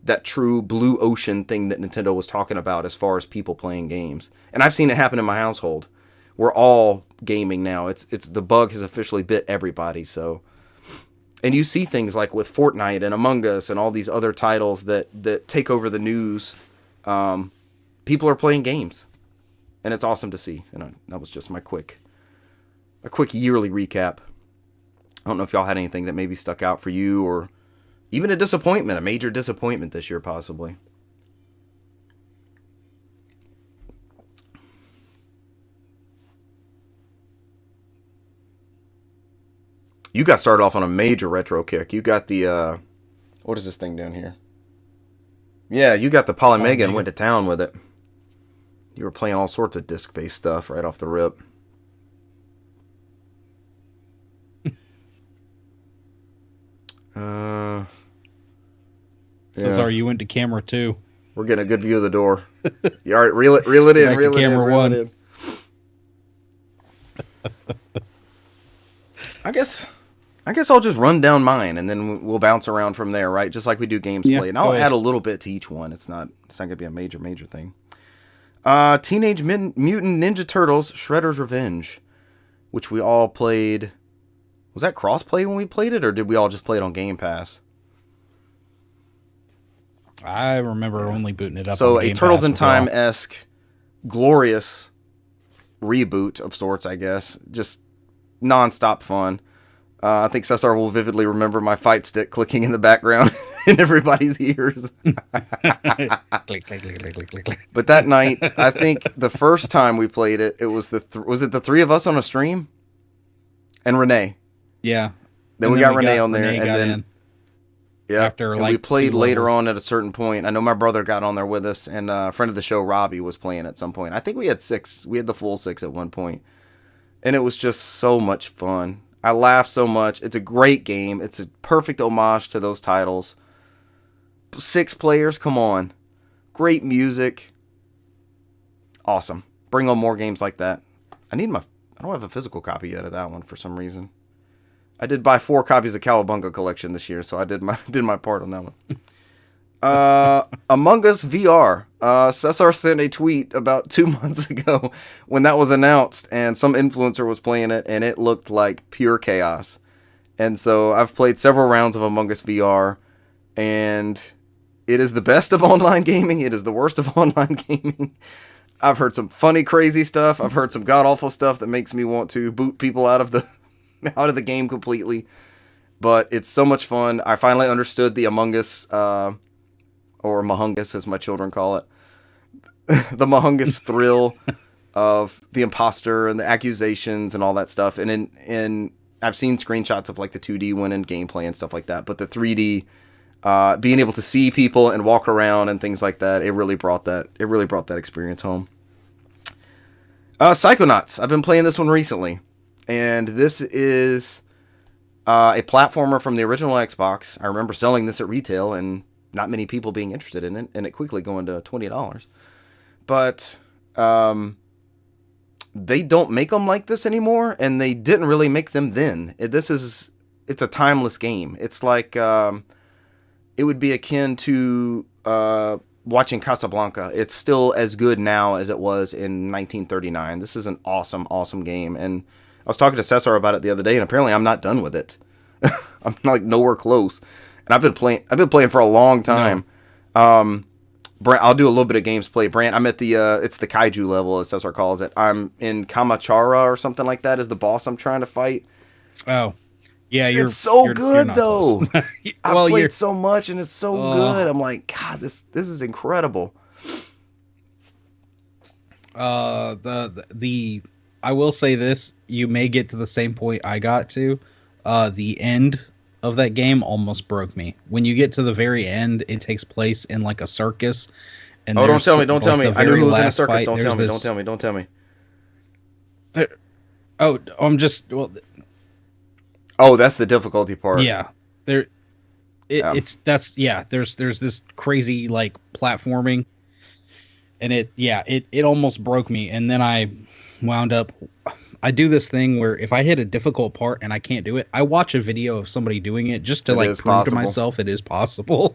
that true blue ocean thing that Nintendo was talking about as far as people playing games. And I've seen it happen in my household. We're all gaming now. It's the bug has officially bit everybody. So, and you see things like with Fortnite and Among Us and all these other titles that take over the news. People are playing games, and it's awesome to see. And that was just a quick yearly recap. I don't know if y'all had anything that maybe stuck out for you, or even a disappointment, a major disappointment this year, possibly. You got started off on a major retro kick. You got the, what is this thing down here? Yeah, you got the Polymega and went to town with it. You were playing all sorts of disc-based stuff right off the rip. Cesar, you went to camera 2. We're getting a good view of the door. You all right? Reel it in. Reel it in. Camera 1. I guess I'll just run down mine, and then we'll bounce around from there, right? Just like we do games played. And I'll add a little bit to each one. It's not going to be a major thing. Teenage Mutant Ninja Turtles: Shredder's Revenge, which we all played. Was that cross-play when we played it, or did we all just play it on Game Pass? I remember only booting it up. So on Game a Turtles Pass in Time-esque, glorious reboot of sorts, I guess. Just non-stop fun. I think Cesar will vividly remember my fight stick clicking in the background in everybody's ears. Click, click, click, click, click, click. But that night, I think the first time we played it, it was was it the three of us on a stream? And Renee. Yeah. Then we got Renee on there, and then in. yeah, After, and like, we played 2 later levels. on at a certain point. I know my brother got on there with us, and a friend of the show, Robbie, was playing at some point. I think we had 6. We had the full 6 at one point, and it was just so much fun. I laughed so much. It's a great game. It's a perfect homage to those titles. 6 players, come on. Great music. Awesome. Bring on more games like that. I don't have a physical copy yet of that one for some reason. I did buy 4 copies of Cowabunga Collection this year, so I did my part on that one. Among Us VR. Cesar sent a tweet about 2 months ago when that was announced, and some influencer was playing it, and it looked like pure chaos. And so I've played several rounds of Among Us VR, and it is the best of online gaming. It is the worst of online gaming. I've heard some funny, crazy stuff. I've heard some god-awful stuff that makes me want to boot people out of the game completely. But it's so much fun. I finally understood the Among Us, or Mahungus as my children call it, the Mahungus thrill of the imposter and the accusations and all that stuff. And I've seen screenshots of like the 2D one and gameplay and stuff like that. But the 3D, being able to see people and walk around and things like that, it really brought that experience home. Psychonauts. I've been playing this one recently, and this is a platformer from the original Xbox. I remember selling this at retail and not many people being interested in it, and it quickly going to $20. But they don't make them like this anymore, and they didn't really make them then. It's a timeless game. It's like it would be akin to watching Casablanca. It's still as good now as it was in 1939. This is an awesome, awesome game, and I was talking to Cesar about it the other day, and apparently I'm not done with it. I'm like nowhere close. And I've been playing for a long time. No. Brant, I'll do a little bit of games play. Brant, I'm at it's the kaiju level, as Cesar calls it. I'm in Kamachara or something like that as the boss I'm trying to fight. Oh, yeah, it's so good though. I've played so much and it's so good. I'm like, God, this is incredible. The I will say this: you may get to the same point I got to. The end of that game almost broke me. When you get to the very end, it takes place in like a circus, and Oh, don't there's tell me, don't tell like me. the I knew very who was in a last circus. fight. Don't There's tell me, this. don't tell me, don't tell me. There, oh, I'm just well, Oh, that's the difficulty part. yeah. There, it's that's yeah. There's this crazy like platforming, and it almost broke me, and then I wound up. I do this thing where if I hit a difficult part and I can't do it, I watch a video of somebody doing it just to It like is prove to possible. myself it is possible,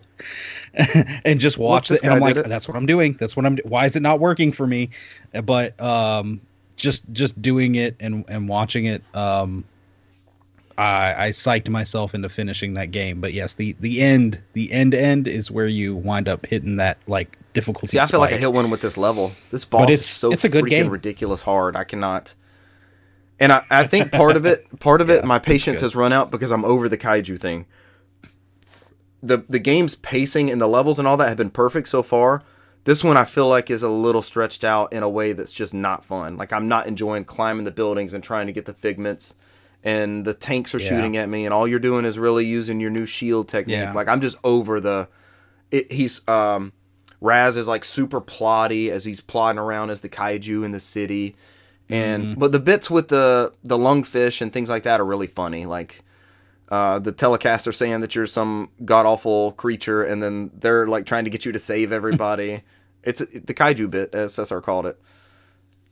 and just Look, watch this it. And I'm guy like, did it. that's what I'm doing. That's what I'm. Why is it not working for me? But just doing it and watching it, I psyched myself into finishing that game. But yes, the end is where you wind up hitting that like difficulty See, I feel like I spike. hit one with this level. This But boss is so it's a good freaking game. ridiculous hard. I cannot. And I think part of it, Yeah, my it's patience good. has run out because I'm over the kaiju thing. The game's pacing and the levels and all that have been perfect so far. This one I feel like is a little stretched out in a way that's just not fun. Like I'm not enjoying climbing the buildings and trying to get the figments, and the tanks are Yeah. shooting at me, and all you're doing is really using your new shield technique. Yeah. Like I'm just over the. He's Raz is like super plotty as he's plodding around as the kaiju in the city, and but the bits with the lungfish and things like that are really funny. Like the telecaster saying that you're some god awful creature, and then they're like trying to get you to save everybody. It's the kaiju bit, as Cesar called it.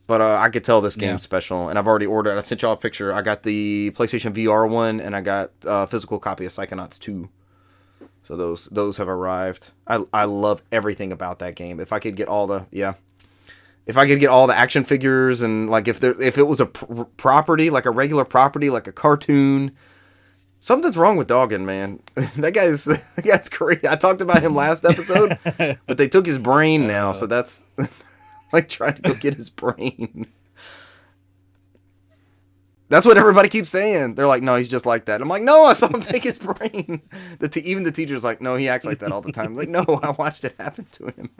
But I could tell this game's special, and I've already ordered. I sent y'all a picture. I got the PlayStation VR one, and I got a physical copy of Psychonauts 2. So those have arrived. I love everything about that game. If I could get all the if I could get all the action figures, and like if it was a property, like a regular property, like a cartoon. Something's wrong with Doggin, man. that guy's great. I talked about him last episode, but they took his brain now, so that's like trying to go get his brain. That's what everybody keeps saying. They're like, no, he's just like that. I'm like, no, I saw him take his brain. Even the teacher's like, no, he acts like that all the time. I'm like, no, I watched it happen to him.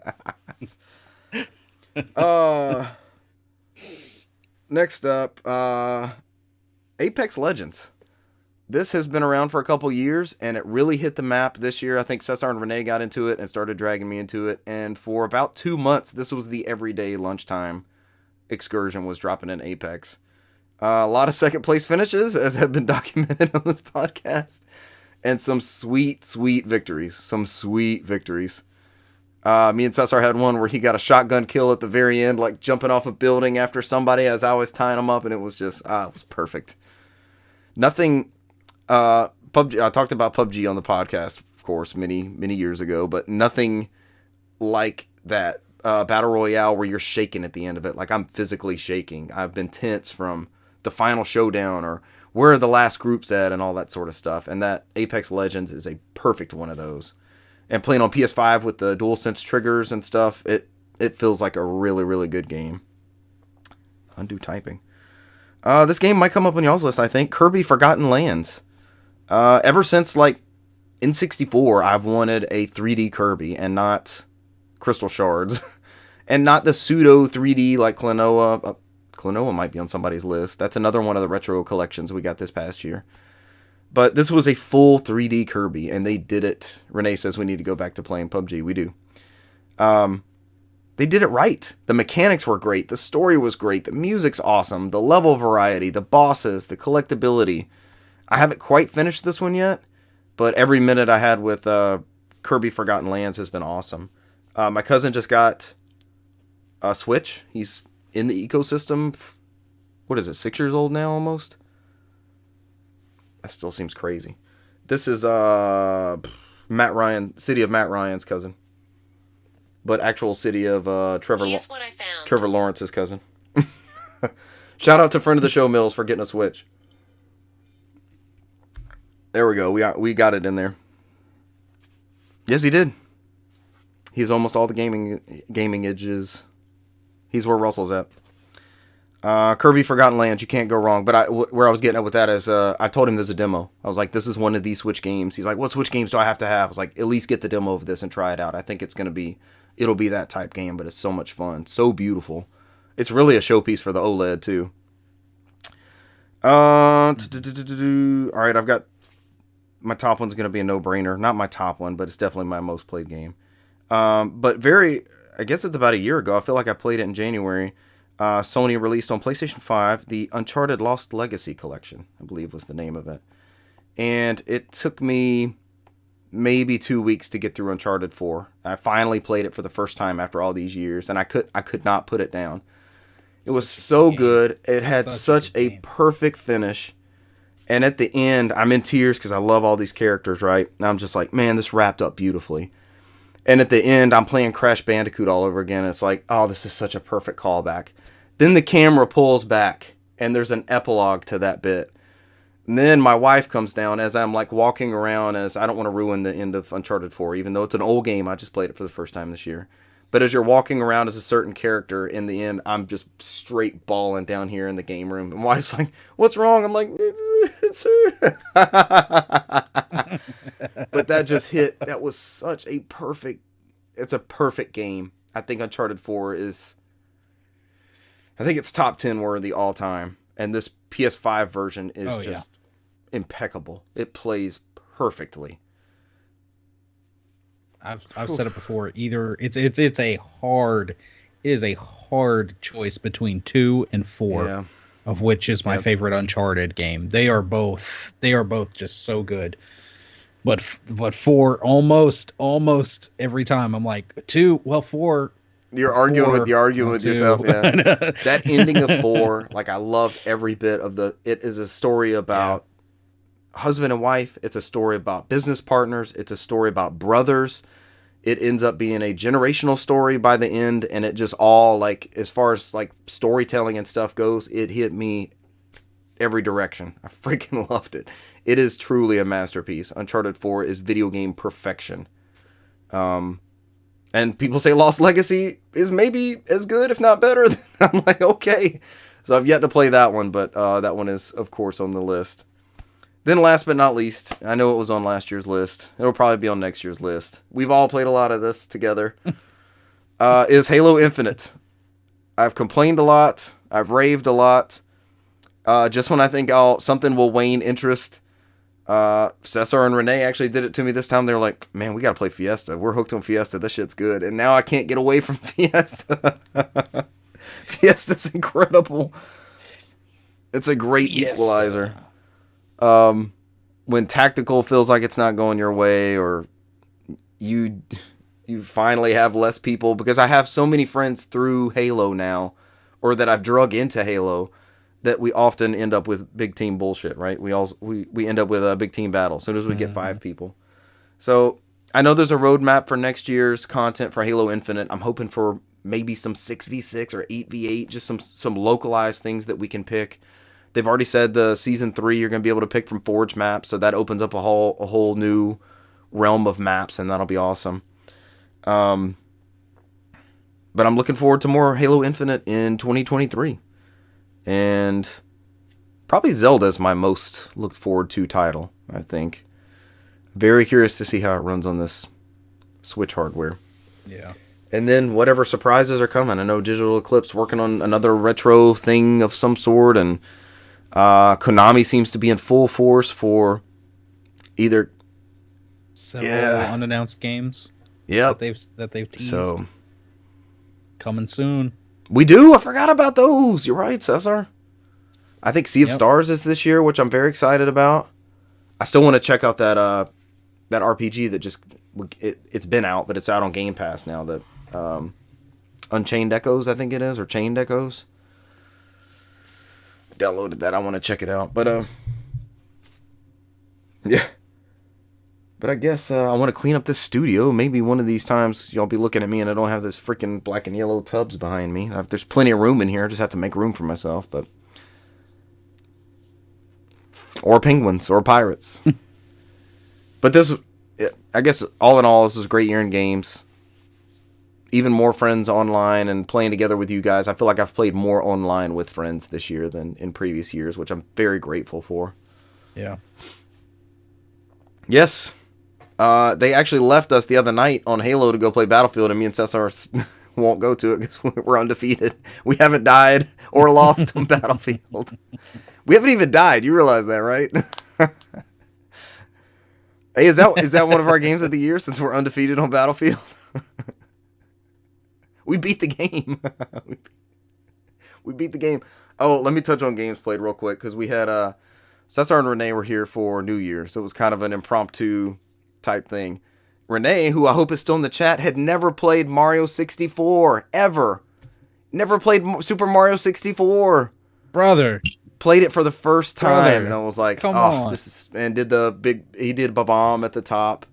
Next up, Apex Legends. This has been around for a couple years, and it really hit the map this year. I think Cesar and Renee got into it and started dragging me into it. And for about 2 months, this was the everyday lunchtime excursion was dropping in Apex. A lot of second place finishes, as have been documented on this podcast. And some sweet, sweet victories. Some sweet victories. Me and Cesar had one where he got a shotgun kill at the very end, like jumping off a building after somebody as I was tying him up, and it was just, it was perfect. Nothing... PUBG. I talked about PUBG on the podcast, of course, many years ago, but nothing like that battle royale where you're shaking at the end of it. Like I'm physically shaking. I've been tense from the final showdown or where are the last groups at and all that sort of stuff. And that Apex Legends is a perfect one of those. And playing on PS5 with the DualSense triggers and stuff, it feels like a really, really good game. Undo typing. This game might come up on y'all's list, I think. Kirby Forgotten Lands. Ever since like N64, I've wanted a 3D Kirby and not Crystal Shards, and not the pseudo 3D like Klonoa. Klonoa might be on somebody's list. That's another one of the retro collections we got this past year. But this was a full 3D Kirby, and they did it. Renee says we need to go back to playing PUBG. We do. They did it right. The mechanics were great. The story was great. The music's awesome. The level variety, the bosses, the collectability. I haven't quite finished this one yet, but every minute I had with Kirby Forgotten Lands has been awesome. My cousin just got a Switch. He's in the ecosystem. What is it, 6 years old now almost? That still seems crazy. This is Matt Ryan, city of Matt Ryan's cousin. But actual city of Trevor Lawrence's cousin. Shout out to friend of the show Mills for getting a Switch. There we go. We got it in there. Yes, he did. He's almost all the gaming edges. He's where Russell's at. Kirby Forgotten Lands, you can't go wrong. But where I was getting at with that is I told him there's a demo. I was like, this is one of these Switch games. He's like, what Switch games do I have to have? I was like, at least get the demo of this and try it out. I think it'll be that type game, but it's so much fun. So beautiful. It's really a showpiece for the OLED too. All right, I've got my top one's gonna be a no-brainer. Not my top one, but it's definitely my most played game. But I guess it's about a year ago. I feel like I played it in January. Sony released on PlayStation 5 the Uncharted Lost Legacy Collection, I believe was the name of it. And it took me maybe 2 weeks to get through Uncharted 4. I finally played it for the first time after all these years, and I could not put it down. It was so good. It had such a perfect finish. And at the end, I'm in tears because I love all these characters, right? And I'm just like, man, this wrapped up beautifully. And at the end, I'm playing Crash Bandicoot all over again. It's like, oh, this is such a perfect callback. Then the camera pulls back, and there's an epilogue to that bit. And then my wife comes down as I'm like walking around, as I don't want to ruin the end of Uncharted 4, even though it's an old game. I just played it for the first time this year. But as you're walking around as a certain character, in the end, I'm just straight bawling down here in the game room. And wife's like, what's wrong? I'm like, it's her. But that just hit. That was such a perfect, it's a perfect game. I think Uncharted 4 is, I think it's top 10 worthy all time. And this PS5 version is impeccable. It plays perfectly. I've said it before. Either it is a hard choice between 2 and 4, of which is my favorite Uncharted game. They are both just so good. But 4 almost every time I'm like 2. Well, 4. You're arguing with yourself. Yeah, that ending of 4, like I loved every bit of the. It is a story about husband and wife. It's a story about business partners. It's a story about brothers. It ends up being a generational story by the end, and it just all, like, as far as like storytelling and stuff goes, it hit me every direction. I freaking loved it. It is truly a masterpiece. Uncharted 4 is video game perfection. And people say Lost Legacy is maybe as good, if not better. I'm like, okay. So I've yet to play that one, but that one is, of course, on the list. Then last but not least, I know it was on last year's list. It'll probably be on next year's list. We've all played a lot of this together. Is Halo Infinite. I've complained a lot. I've raved a lot. Just when I think something will wane interest, Cesar and Renee actually did it to me this time. They were like, man, we got to play Fiesta. We're hooked on Fiesta. This shit's good. And now I can't get away from Fiesta. Fiesta's incredible. It's a great equalizer. When tactical feels like it's not going your way, or you finally have less people, because I have so many friends through Halo now, or that I've drug into Halo, that we often end up with big team bullshit, right? We end up with a big team battle as soon as we get 5 people. So I know there's a roadmap for next year's content for Halo Infinite. I'm hoping for maybe some 6v6 or 8v8, just some localized things that we can pick. They've already said the season 3 you're going to be able to pick from Forge maps, so that opens up a whole new realm of maps, and that'll be awesome. But I'm looking forward to more Halo Infinite in 2023. And probably Zelda's my most looked forward to title, I think. Very curious to see how it runs on this Switch hardware. Yeah. And then whatever surprises are coming. I know Digital Eclipse working on another retro thing of some sort, and Konami seems to be in full force for either several unannounced games. Yep. that they've teased. So coming soon. We do. I forgot about those. You're right, Cesar. I think Sea of Stars is this year, which I'm very excited about. I still want to check out that RPG that it's been out, but it's out on Game Pass now. That Unchained Echoes, I think it is, or Chained Echoes. Downloaded that. I want to check it out, but yeah. But I guess I want to clean up this studio. Maybe one of these times y'all be looking at me and I don't have this freaking black and yellow tubs behind me. There's plenty of room in here. I just have to make room for myself. Or penguins or pirates. But I guess all in all, this was a great year in games. Even more friends online and playing together with you guys. I feel like I've played more online with friends this year than in previous years, which I'm very grateful for. Yeah. Yes. They actually left us the other night on Halo to go play Battlefield, and me and Cesar won't go to it because we're undefeated. We haven't died or lost on Battlefield. We haven't even died. You realize that, right? Hey, is that one of our games of the year since we're undefeated on Battlefield? We beat the game. We beat the game. Oh, let me touch on games played real quick because we had Cesar and Renee were here for New Year, so it was kind of an impromptu type thing. Renee, who I hope is still in the chat, had never played Mario 64 ever. Never played Super Mario 64. Brother. Played it for the first time, Brother. and I was like, Come on. this is, and he did Ba-Bomb at the top.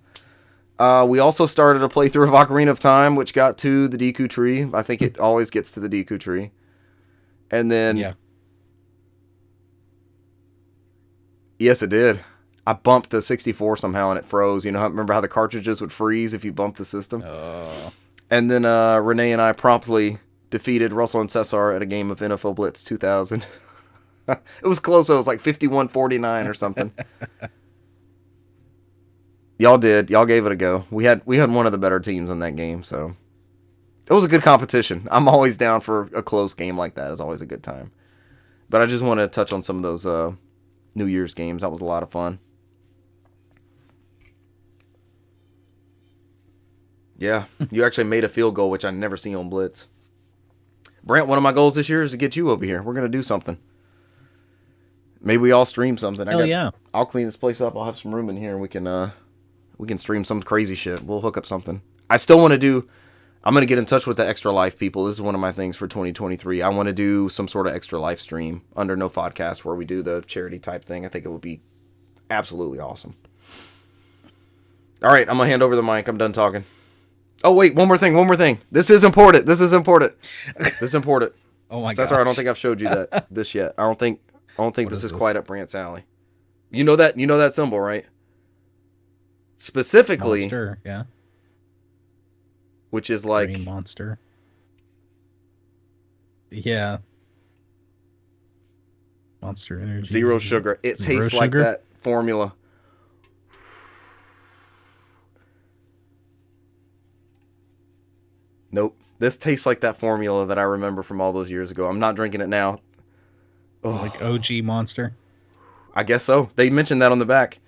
We also started a playthrough of Ocarina of Time, which got to the Deku Tree. I think it always gets to the Deku Tree. And then... Yeah. Yes, it did. I bumped the 64 somehow, and it froze. You know, remember how the cartridges would freeze if you bumped the system? And then Renee and I promptly defeated Russell and Cesar at a game of NFL Blitz 2000. It was close. It was like 51-49 or something. Y'all did. Y'all gave it a go. We had one of the better teams in that game, so it was a good competition. I'm always down for a close game like that. It's always a good time. But I just want to touch on some of those New Year's games. That was a lot of fun. Yeah, you actually made a field goal, which I never see on Blitz. Brent, one of my goals this year is to get you over here. We're going to do something. Maybe we all stream something. Yeah. I'll clean this place up. I'll have some room in here, and we can stream some crazy shit. We'll hook up something. I still want to do... I'm going to get in touch with the Extra Life people. This is one of my things for 2023. I want to do some sort of Extra Life stream under NOFODcast where we do the charity type thing. I think it would be absolutely awesome. All right, I'm going to hand over the mic. I'm done talking. Oh, wait, one more thing. This is important. Oh my god. That's right. I don't think I've showed you this yet. I don't think this is quite up Brant's alley. You know that symbol, right? Specifically, Monster, yeah. Which is like Green monster. Yeah. Monster Energy. Zero sugar. It Zero tastes like sugar? that formula. Nope. This tastes like that formula that I remember from all those years ago. I'm not drinking it now. Oh. Like OG Monster. I guess so. They mentioned that on the back.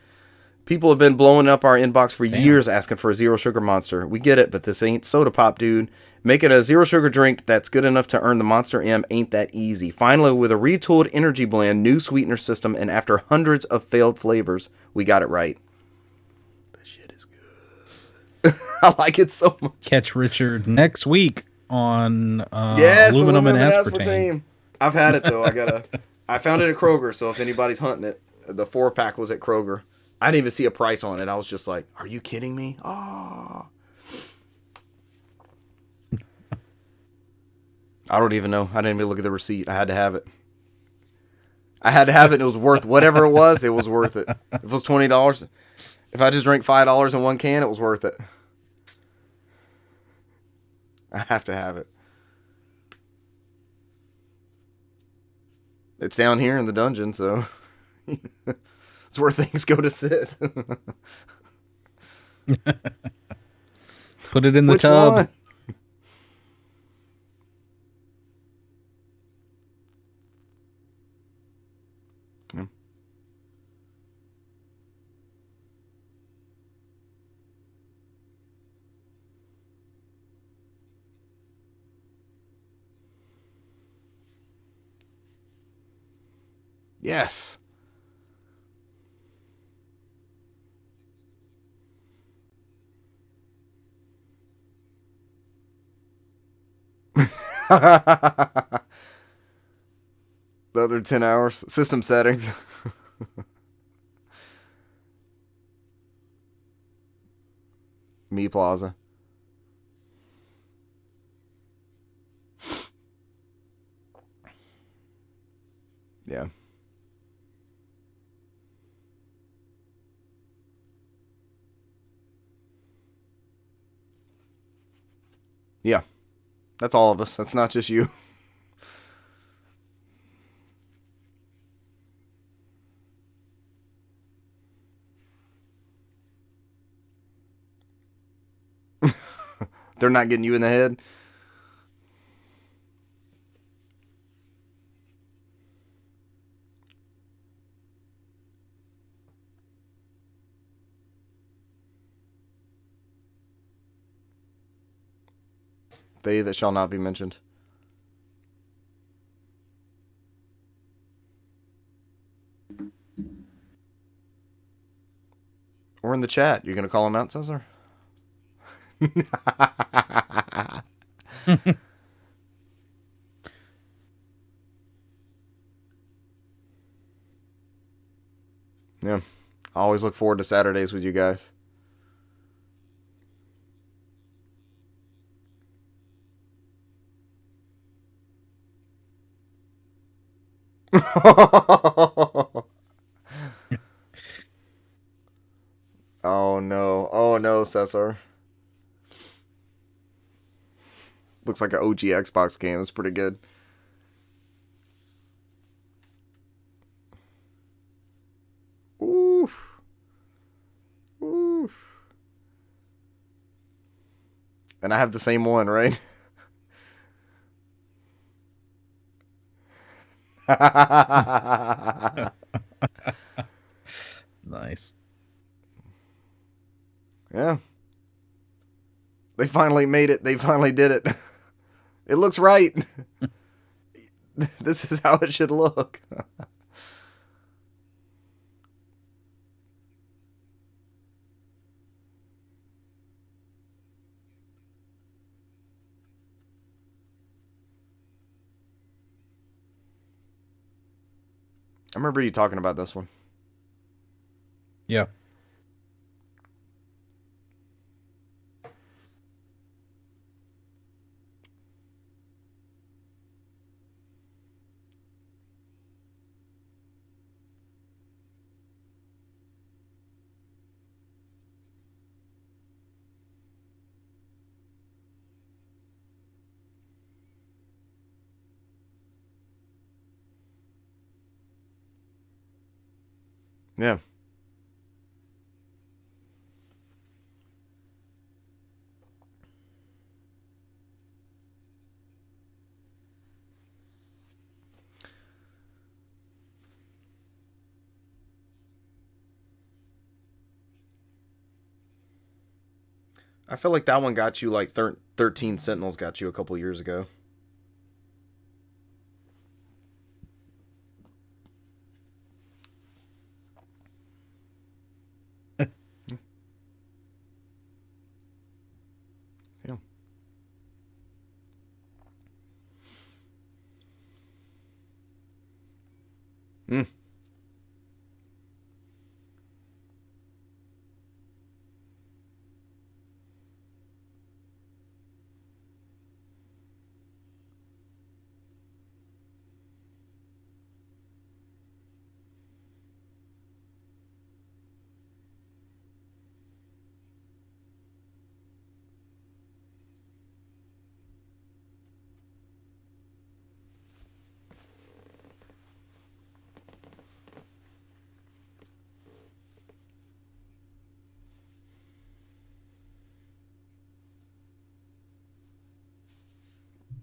People have been blowing up our inbox for years asking for a zero sugar Monster. We get it, but this ain't soda pop, dude. Making a zero sugar drink that's good enough to earn the Monster M ain't that easy. Finally, with a retooled energy blend, new sweetener system, and after hundreds of failed flavors, we got it right. This shit is good. I like it so much. Catch Richard next week on aluminum and aspartame. I've had it though. I found it at Kroger, so if anybody's hunting it, the 4-pack was at Kroger. I didn't even see a price on it. I was just like, are you kidding me? Oh. I don't even know. I didn't even look at the receipt. I had to have it. And it was worth whatever it was. It was worth it. If it was $20, if I just drank $5 in one can, it was worth it. I have to have it. It's down here in the dungeon, so it's where things go to sit. Put it in the tub. One? Yes. The other 10 hours. System settings. Me Plaza. Yeah. Yeah. That's all of us. That's not just you. They're not getting you in the head. They that shall not be mentioned. Or in the chat. You gonna call them out, Cesar? Yeah. I always look forward to Saturdays with you guys. Oh no. Oh no, Cesar. Looks like an OG Xbox game. It's pretty good. Ooh. Ooh. And I have the same one, right? Nice. Yeah. They finally made it. They finally did it. It looks right. This is how it should look. I remember you talking about this one. Yeah. Yeah. I feel like that one got you like 13 Sentinels got you a couple years ago. Yeah. Mm.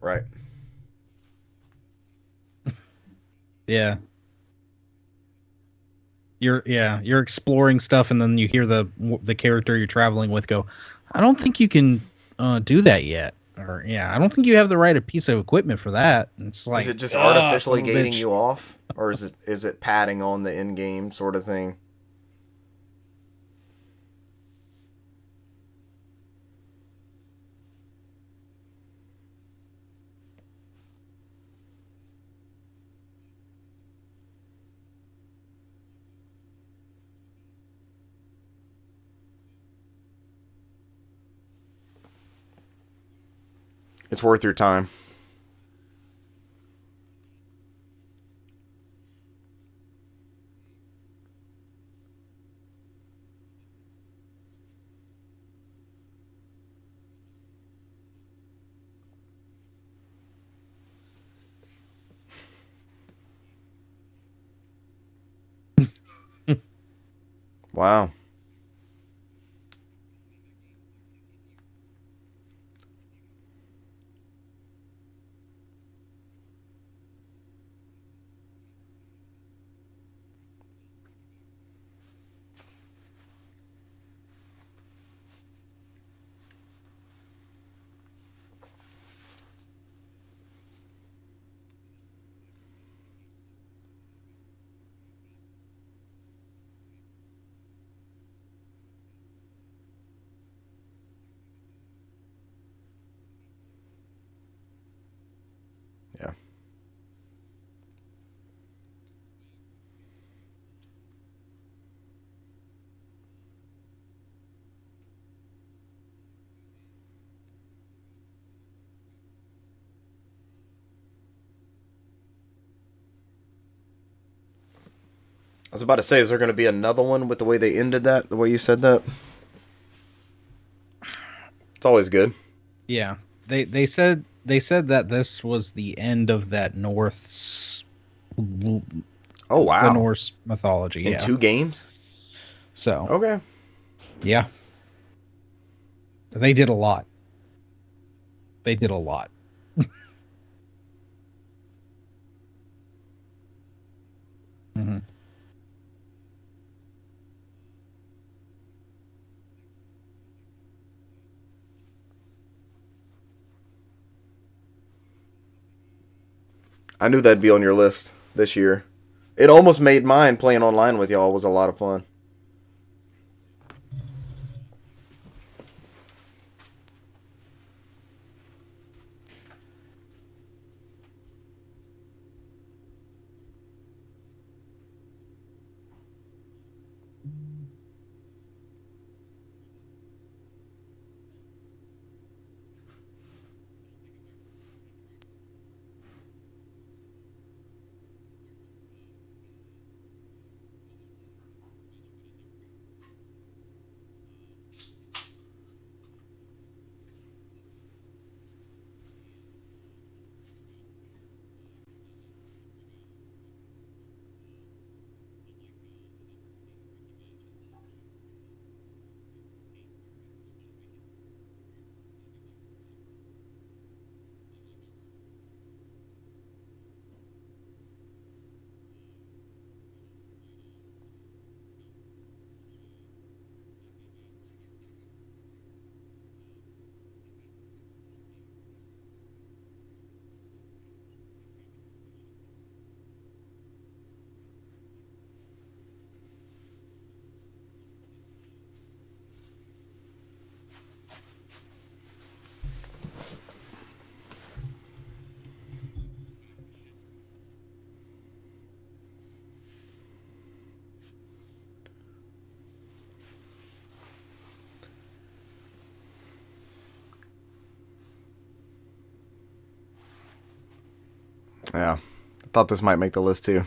Right. Yeah. You're exploring stuff, and then you hear the character you're traveling with go, "I don't think you can do that yet," or "Yeah, I don't think you have the right piece of equipment for that." And it's Is like, it just "Ah, son artificially of a gating bitch." you off? Or is it padding on the in game sort of thing? It's worth your time. Wow. was about to say, is there going to be another one with the way they ended that? The way you said that? It's always good. Yeah, they said that this was the end of that Oh wow! The Norse mythology. In 2 games. So okay. Yeah, they did a lot. They did a lot. Mm-hmm. I knew that'd be on your list this year. It almost made mine. Playing online with y'all was a lot of fun. Yeah. I thought this might make the list too.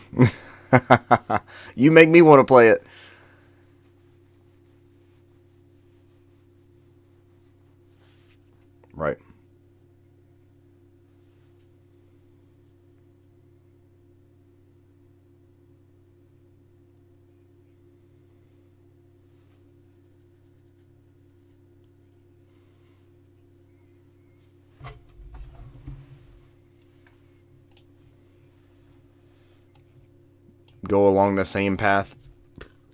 You make me want to play it. Right. Go along the same path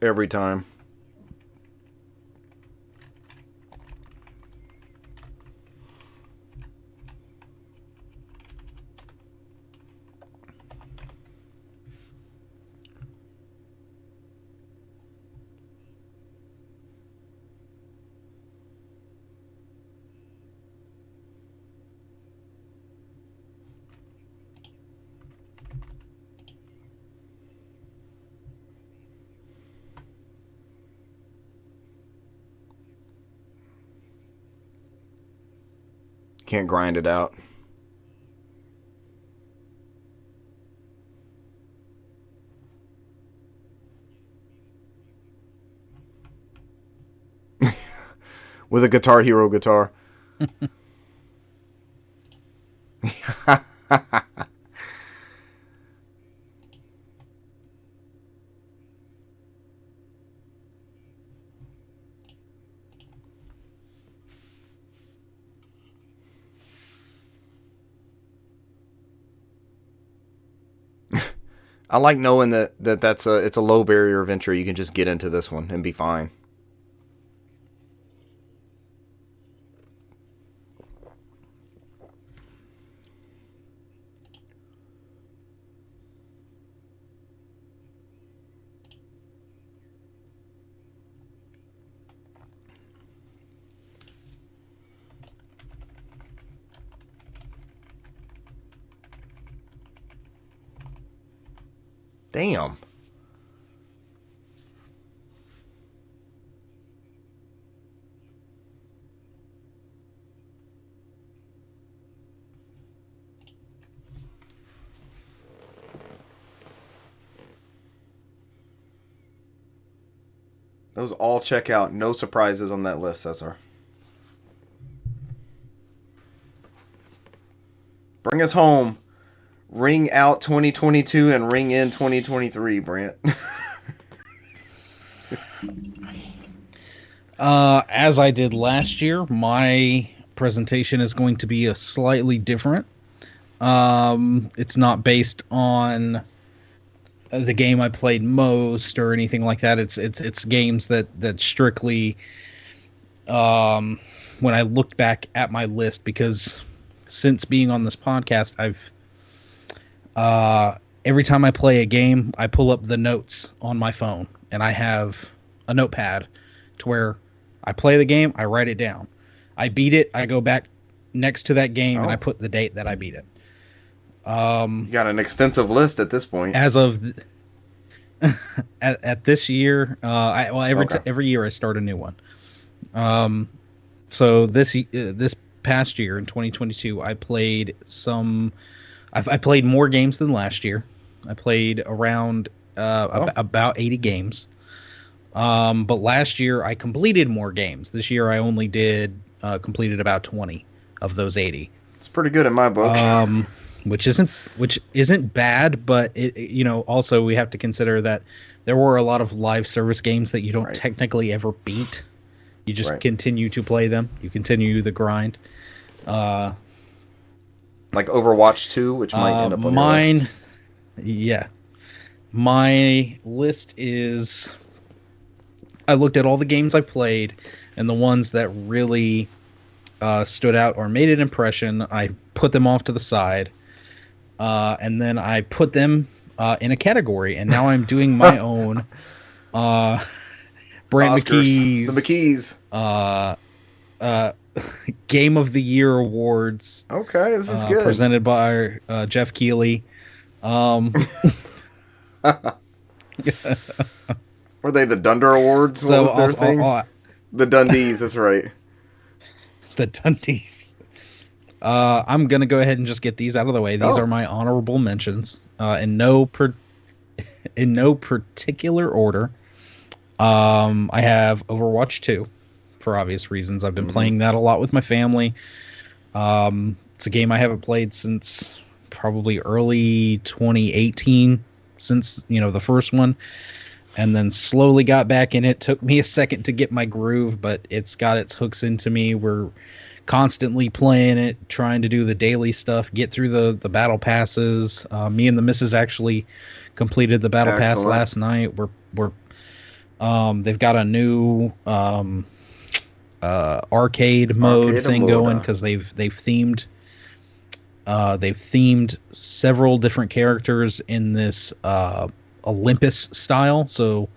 every time. Can't grind it out. With a Guitar Hero guitar. I like knowing that's it's a low barrier of entry. You can just get into this one and be fine. Damn. Those all check out. No surprises on that list, Cesar. Bring us home. Ring out 2022 and ring in 2023, Brant. As I did last year, my presentation is going to be a slightly different. It's not based on the game I played most or anything like that. It's games that strictly, when I looked back at my list, because since being on this podcast, I've every time I play a game, I pull up the notes on my phone, and I have a notepad to where I play the game, I write it down. I beat it, I go back next to that game, and I put the date that I beat it. You got an extensive list at this point. As of at this year, every year I start a new one. So this past year in 2022, I played I played more games than last year. I played around about 80 games. But last year I completed more games. This year I only completed about 20 of those 80. It's pretty good in my book. Which isn't bad, but also we have to consider that there were a lot of live service games that you don't technically ever beat. You just continue to play them. You continue the grind. Like Overwatch 2, which might end up on your list. Yeah. My list is... I looked at all the games I played, and the ones that really stood out or made an impression, I put them off to the side. And then I put them in a category, and now I'm doing my own Brant Oscars. McKee's... The McKees. Game of the Year awards. Okay, this is good. Presented by Jeff Keighley. Were they the Dunder Awards? So what was their thing? The Dundies, that's right. The Dundies. I'm going to go ahead and just get these out of the way. These are my honorable mentions. In no particular order. I have Overwatch 2. For obvious reasons. I've been playing that a lot with my family. It's a game I haven't played since probably early 2018, since the first one, and then slowly got back in it. Took me a second to get my groove, but it's got its hooks into me. We're constantly playing it, trying to do the daily stuff, get through the battle passes. Me and the missus actually completed the battle pass last night. They've got a new arcade mode thing going, because they've themed several different characters in this Olympus style. So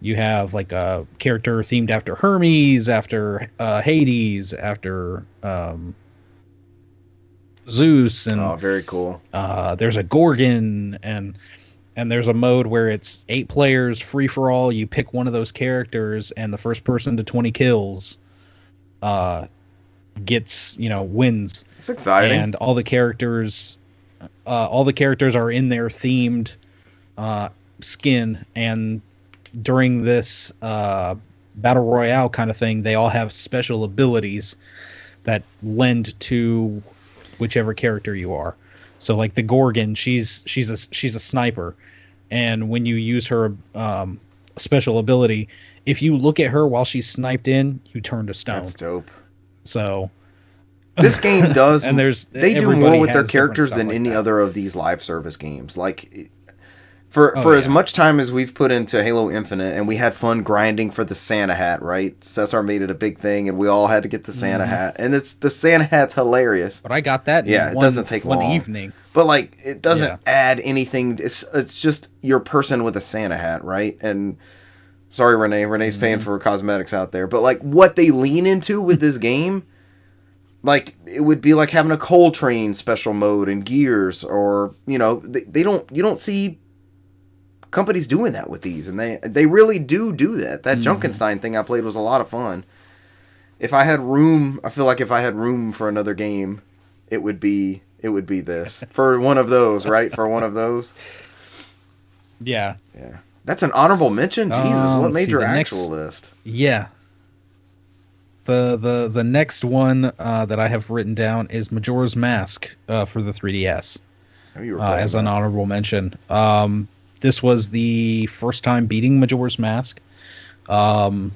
you have like a character themed after Hermes, after Hades, after Zeus, and very cool. There's a Gorgon, and there's a mode where it's 8 players, free for all. You pick one of those characters, and the first person to 20 kills gets, wins. It's exciting. And all the characters are in their themed skin, and during this battle royale kind of thing, they all have special abilities that lend to whichever character you are. So like the Gorgon, she's a sniper, and when you use her special ability, if you look at her while she's sniped in, you turn to stone. That's dope. So this game does, and they do more with their characters than any other of these live service games. Like for as much time as we've put into Halo Infinite, and we had fun grinding for the Santa hat, right? Cesar made it a big thing, and we all had to get the Santa hat, and the Santa hat's hilarious. But I got that. It doesn't take long. One evening. But like, it doesn't add anything. It's just your person with a Santa hat, right? And sorry, Renee. Renee's paying for cosmetics out there. But like, what they lean into with this game, like, it would be like having a Coltrane special mode in Gears, or you don't see companies doing that with these, and they really do that. That Junkenstein thing I played was a lot of fun. If I had room, I feel like if I had room for another game, it would be this for one of those, right? For one of those. Yeah. That's an honorable mention? Jesus, what made your actual list? Yeah. The next one that I have written down is Majora's Mask for the 3DS. As an honorable mention. This was the first time beating Majora's Mask. As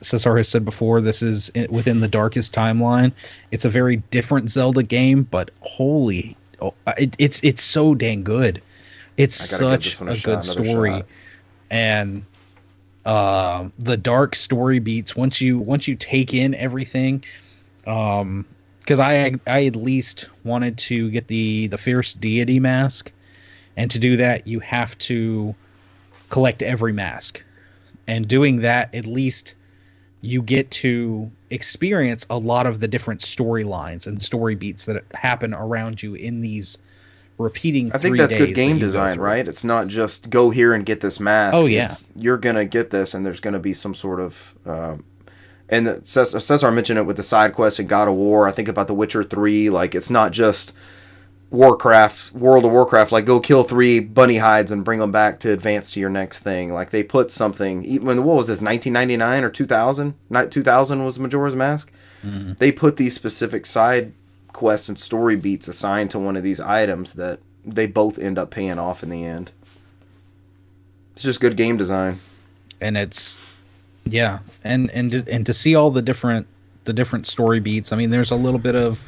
Cesar has said before, this is within the darkest timeline. It's a very different Zelda game, but it's so dang good. It's such a good story, and the dark story beats once you take in everything. Because I at least wanted to get the Fierce Deity mask, and to do that you have to collect every mask. And doing that, at least you get to experience a lot of the different storylines and story beats that happen around you in these repeating 3 days. I think that's good game design, right? It's not just go here and get this mask. Oh, yeah. You're going to get this, and there's going to be some sort of... and Cesar mentioned it with the side quest in God of War. I think about The Witcher 3. Like, it's not just... World of Warcraft, like go kill 3 bunny hides and bring them back to advance to your next thing. Like they put something, even what was this, 1999 or 2000? 2000 was Majora's Mask. Mm-hmm. They put these specific side quests and story beats assigned to one of these items that they both end up paying off in the end. It's just good game design, and it's and to see all the different story beats. I mean, there's a little bit of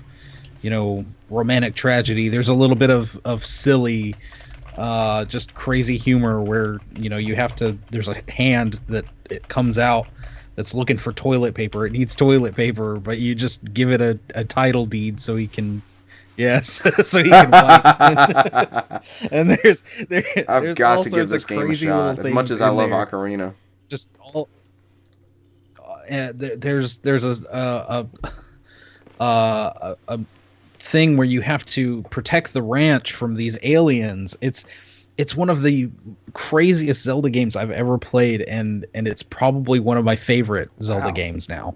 romantic tragedy. There's a little bit of silly, just crazy humor where, you have to, there's a hand that it comes out that's looking for toilet paper. It needs toilet paper, but you just give it a title deed so he can, so he can buy it. And I've got to give this game a shot as much as I love Ocarina. Just all, there's a thing where you have to protect the ranch from these aliens. It's one of the craziest Zelda games I've ever played, and it's probably one of my favorite Zelda games now,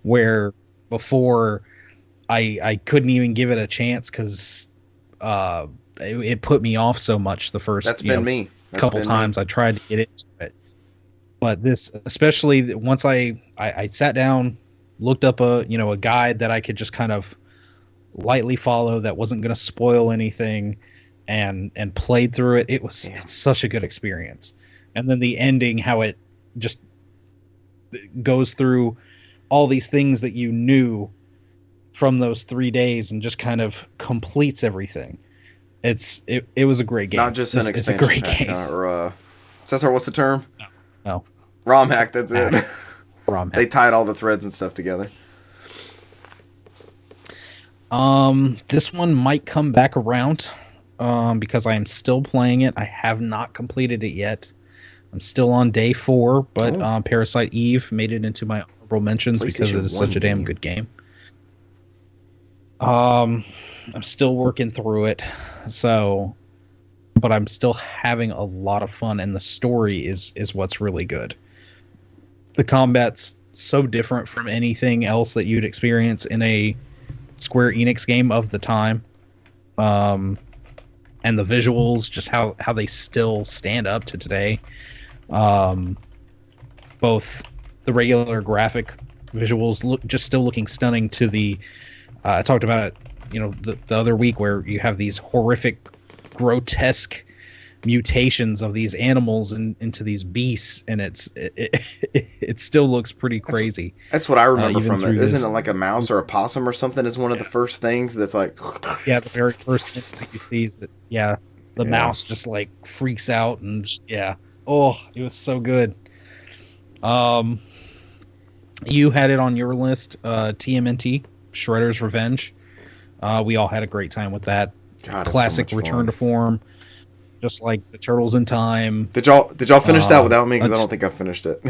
where before I couldn't even give it a chance because it put me off so much the first couple times I tried to get into it. But this, especially once I sat down, looked up a guide that I could just kind of lightly follow that wasn't going to spoil anything, and played through it. It's such a good experience. And then the ending, how it just goes through all these things that you knew from those 3 days and just kind of completes everything. It was a great game. Not just an expansion. It's a great game. Or Cesar, what's the term? No. ROM hack. That's it. ROM hack. They tied all the threads and stuff together. This one might come back around, because I am still playing it. I have not completed it yet. I'm still on day 4, but Parasite Eve made it into my honorable mentions because it is such a damn good game. I'm still working through it, but I'm still having a lot of fun, and the story is what's really good. The combat's so different from anything else that you'd experience in a Square Enix game of the time. And the visuals, just how they still stand up to today. Both the regular graphic visuals still looking stunning to the I talked about it, the other week, where you have these horrific, grotesque mutations of these animals into these beasts, and it still looks pretty crazy. That's what I remember from it. Isn't it like a mouse or a possum or something is one of the first things that's like... Yeah, the very first thing that you see is that, the mouse just like freaks out and it was so good. You had it on your list, TMNT, Shredder's Revenge. We all had a great time with that. God, classic so return to form. Just like the Turtles in Time. Did y'all finish that without me? Because I don't think I finished it.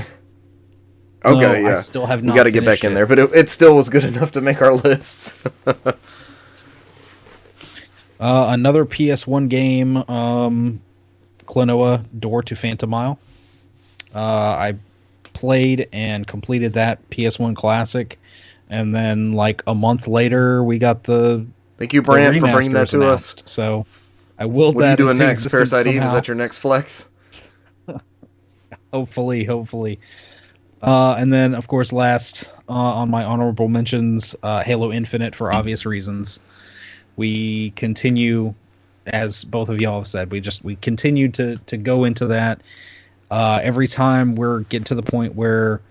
Okay, I still have not. We got to get back in there, but it still was good enough to make our lists. Another PS1 game, Klonoa: Door to Phantom Isle. I played and completed that PS1 classic, and then like a month later, we got the. Thank you, Brant, for bringing that to us. So. I willed what that. What are you doing next? Parasite Eve? Is that your next flex? Hopefully. And then, of course, last on my honorable mentions, Halo Infinite for obvious reasons. We continue, as both of y'all have said, we continue to go into that. Every time we're getting to the point where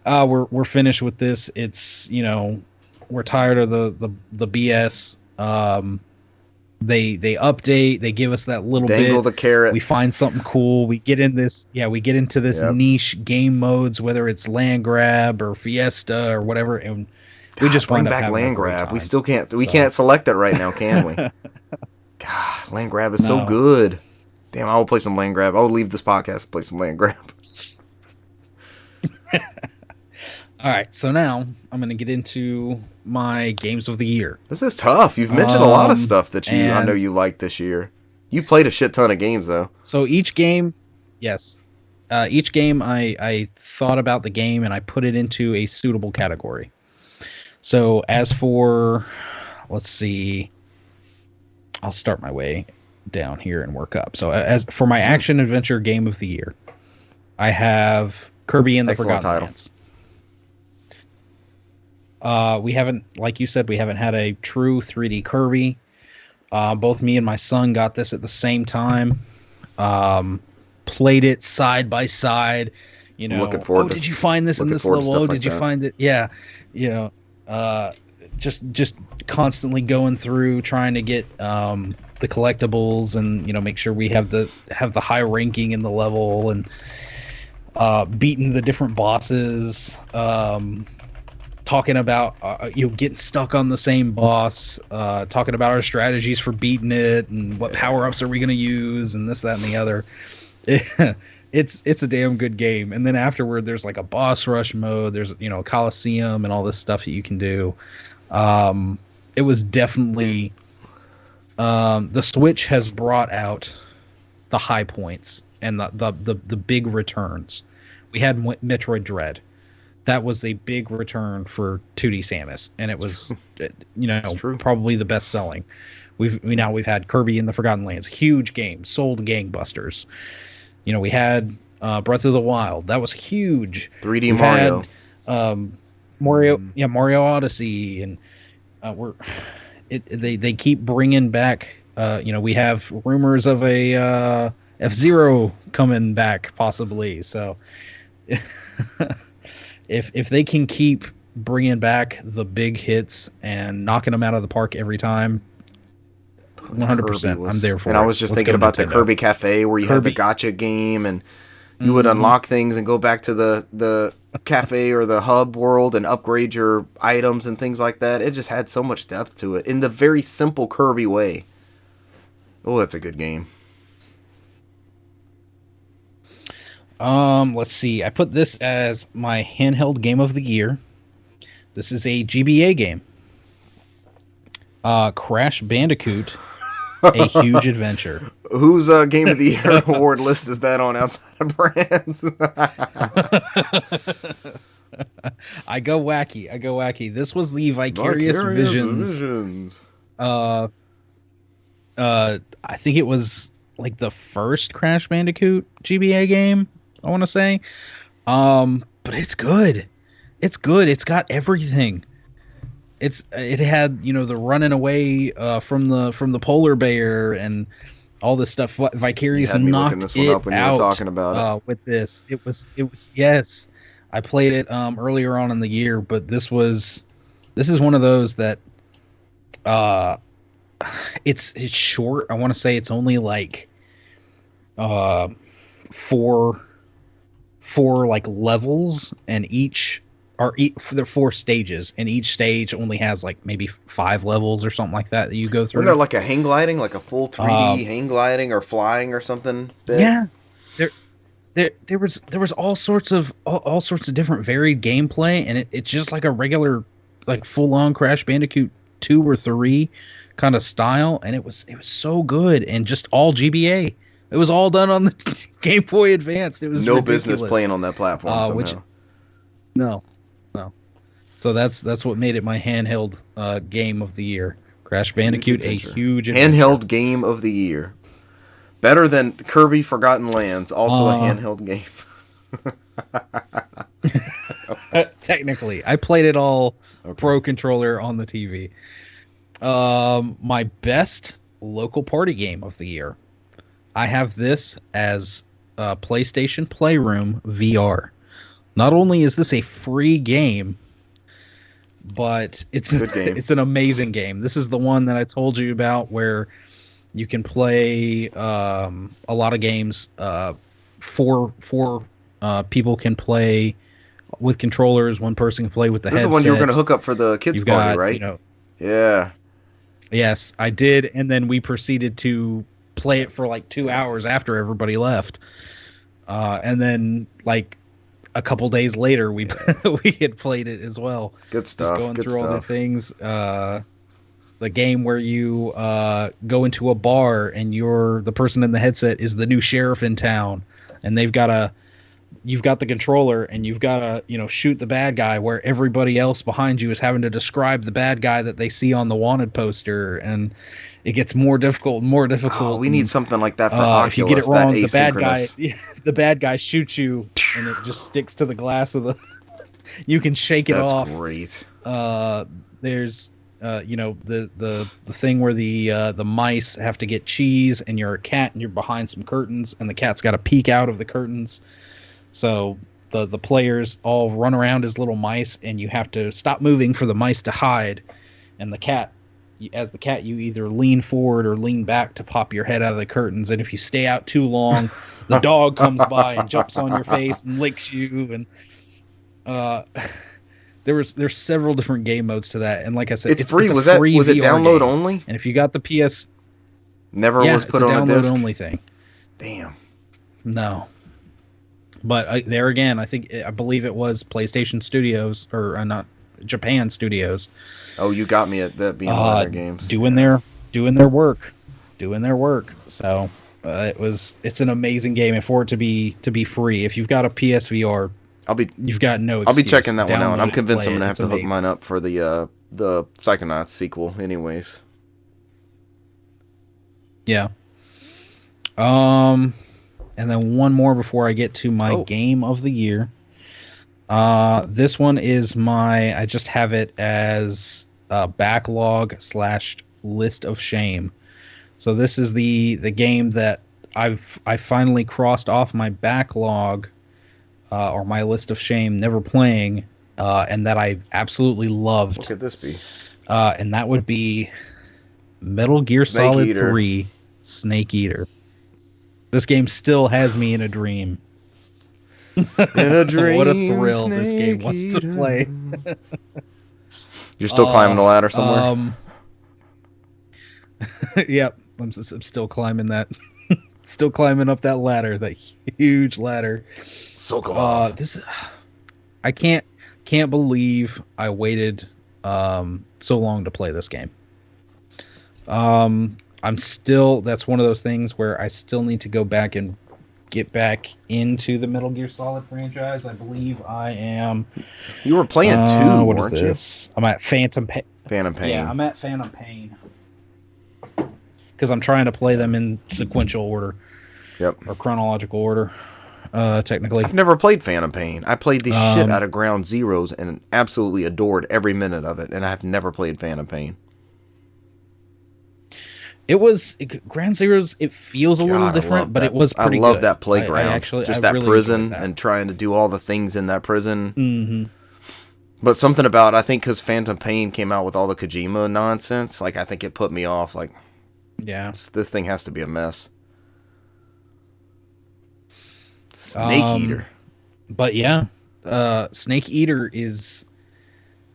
we're finished with this, it's we're tired of the BS. They update, they give us that little dangle bit, the carrot, we find something cool, we get into this niche game modes, whether it's land grab or fiesta or whatever, and we just bring wind up back having land a great grab. time. We still can't select it right now, can we? God, land grab is so good. Damn, I will play some land grab. I will leave this podcast and play some land grab. All right, so now I'm going to get into my games of the year. This is tough. You've mentioned a lot of stuff that I know you liked this year. You played a shit ton of games, though. So each game, yes. Each game, I thought about the game and I put it into a suitable category. So as for, let's see, I'll start my way down here and work up. So as for my action adventure game of the year, I have Kirby and the Forgotten Lands. We haven't, like you said, we haven't had a true 3D Kirby. Both me and my son got this at the same time. Played it side by side. Looking forward did you find this in this level? Oh, did you find it? Yeah. Just constantly going through trying to get the collectibles and make sure we have the high ranking in the level and beating the different bosses. Talking about getting stuck on the same boss, talking about our strategies for beating it and what power-ups are we going to use and this, that, and the other. It's a damn good game. And then afterward, there's like a boss rush mode. There's a Coliseum and all this stuff that you can do. It was definitely the Switch has brought out the high points and the big returns. We had Metroid Dread. That was a big return for 2D Samus, and it was, probably the best selling. We've had Kirby and the Forgotten Lands, huge game, sold gangbusters. We had Breath of the Wild, that was huge. 3D Mario, Mario Odyssey, and they keep bringing back. We have rumors of a F-Zero coming back possibly. So. If they can keep bringing back the big hits and knocking them out of the park every time, 100%, I'm there for it. And I was just thinking about the Kirby Cafe where you had the gacha game and you would unlock things and go back to the cafe or the hub world and upgrade your items and things like that. It just had so much depth to it in the very simple Kirby way. Oh, that's a good game. Let's see. I put this as my handheld game of the year. This is a GBA game. Crash Bandicoot, A Huge Adventure. Whose Game of the Year award list is that on outside of brands? I go wacky. This was the Vicarious Visions. I think it was like the first Crash Bandicoot GBA game, I want to say. But it's good. It's got everything. It had, the running away from the polar bear and all this stuff. Vicarious knocked it out talking about with this. It was yes. I played it earlier on in the year, but this is one of those that it's short. I want to say it's only like four like levels, and there are 4 stages, and each stage only has like maybe 5 levels or something like that you go through. Wasn't there like a hang gliding, like a full 3D hang gliding or flying or something? Yeah, there was all sorts of different varied gameplay, and it's just like a regular, like full on Crash Bandicoot 2 or 3 kind of style, and it was so good, and just all GBA. It was all done on the Game Boy Advance. It was no ridiculous. Business playing on that platform somehow. No. So that's what made it my handheld game of the year. Crash Bandicoot, a huge adventure. Handheld game of the year. Better than Kirby Forgotten Lands, also a handheld game. Technically, I played it all Okay. Pro Controller on the TV. My best local party game of the year. I have this as PlayStation Playroom VR. Not only is this a free game, but it's Good game. it's an amazing game. This is the one that I told you about where you can play a lot of games. Four people can play with controllers. One person can play with the This is headset. the one you were going to hook up for the kids' You've party, got, right? you know, Yeah. yes, I did, and then we proceeded to play it for like 2 hours after everybody left, and then like a couple days later, we we had played it as well. Good stuff. Just going Good through all the stuff. things. The game where you go into a bar and you're the person in the headset is the new sheriff in town, and you've got the controller and you've got to, you know, shoot the bad guy where everybody else behind you is having to describe the bad guy that they see on the wanted poster, and it gets more difficult and more difficult. Oh, we need something like that for Oculus. If you get it wrong, asynchronous. the bad guy shoots you and it just sticks to the glass of the. You can shake it off. That's great. There's you know, the thing where the mice have to get cheese and you're a cat and you're behind some curtains and the cat's got to peek out of the curtains. So the players all run around as little mice and you have to stop moving for the mice to hide. And the cat, as the cat, you either lean forward or lean back to pop your head out of the curtains. And if you stay out too long, the dog comes by and jumps on your face and licks you. And there's several different game modes to that. And like I said, It's free. It's a Was it VR download game. only? And if you got the PS, Never was put it's a on a download disc. only thing. Damn. No. But there again, I believe it was PlayStation Studios or not Japan Studios. Oh, you got me at that being one of their games. Doing their work. So it's an amazing game, and for it to be free. If you've got a PSVR, you've got no excuse. I'll be checking that one out. Download I'm it, convinced play I'm gonna it. have It's to hook amazing. mine up for the Psychonauts sequel, anyways. Yeah. And then one more before I get to my game of the year. This one is I just have it as backlog / list of shame. So this is the game that I finally crossed off my backlog or my list of shame, never playing, and that I absolutely loved. What could this be? And that would be Metal Gear Snake Solid Eater. 3 Snake Eater. This game still has me in a dream. In a dream. What a thrill this game Snake wants to Eater. play. You're still climbing the ladder somewhere? Yep, I'm still climbing that. Still climbing up that ladder, that huge ladder. So cool. I can't believe I waited so long to play this game. That's one of those things where I still need to go back and get back into the Metal Gear Solid franchise. I believe I am. You were playing two, what weren't is this? I'm at Phantom Pain. Phantom Pain. Yeah, I'm at Phantom Pain. Because I'm trying to play them in sequential order. Yep. Or chronological order, technically. I've never played Phantom Pain. I played the shit out of Ground Zeroes and absolutely adored every minute of it, and I have never played Phantom Pain. Ground Zeroes, it feels a little different, but it was pretty good. I love that playground. Just that really prison that. and trying to do all the things in that prison. Mm-hmm. But something about, I think because Phantom Pain came out with all the Kojima nonsense, like I think it put me off. Like, yeah, this thing has to be a mess. Snake Eater. But yeah, Snake Eater is...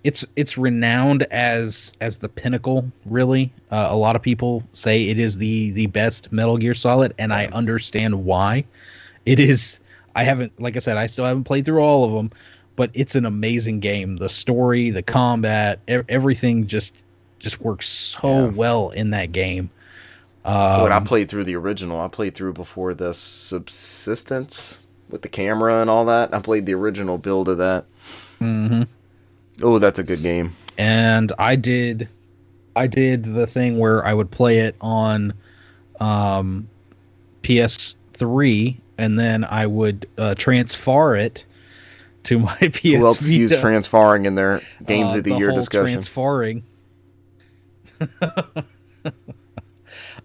It's renowned as the pinnacle, really. A lot of people say it is the best Metal Gear Solid, and I understand why. It is. I still haven't played through all of them, but it's an amazing game. The story, the combat, everything just works so well in that game. When I played through the original, I played through before the Subsistence with the camera and all that. I played the original build of that. Mm-hmm. Oh, that's a good game. And I did the thing where I would play it on PS3 and then I would transfer it to my PS Who else Vita. used transferring in their games of the year whole discussion? Transferring.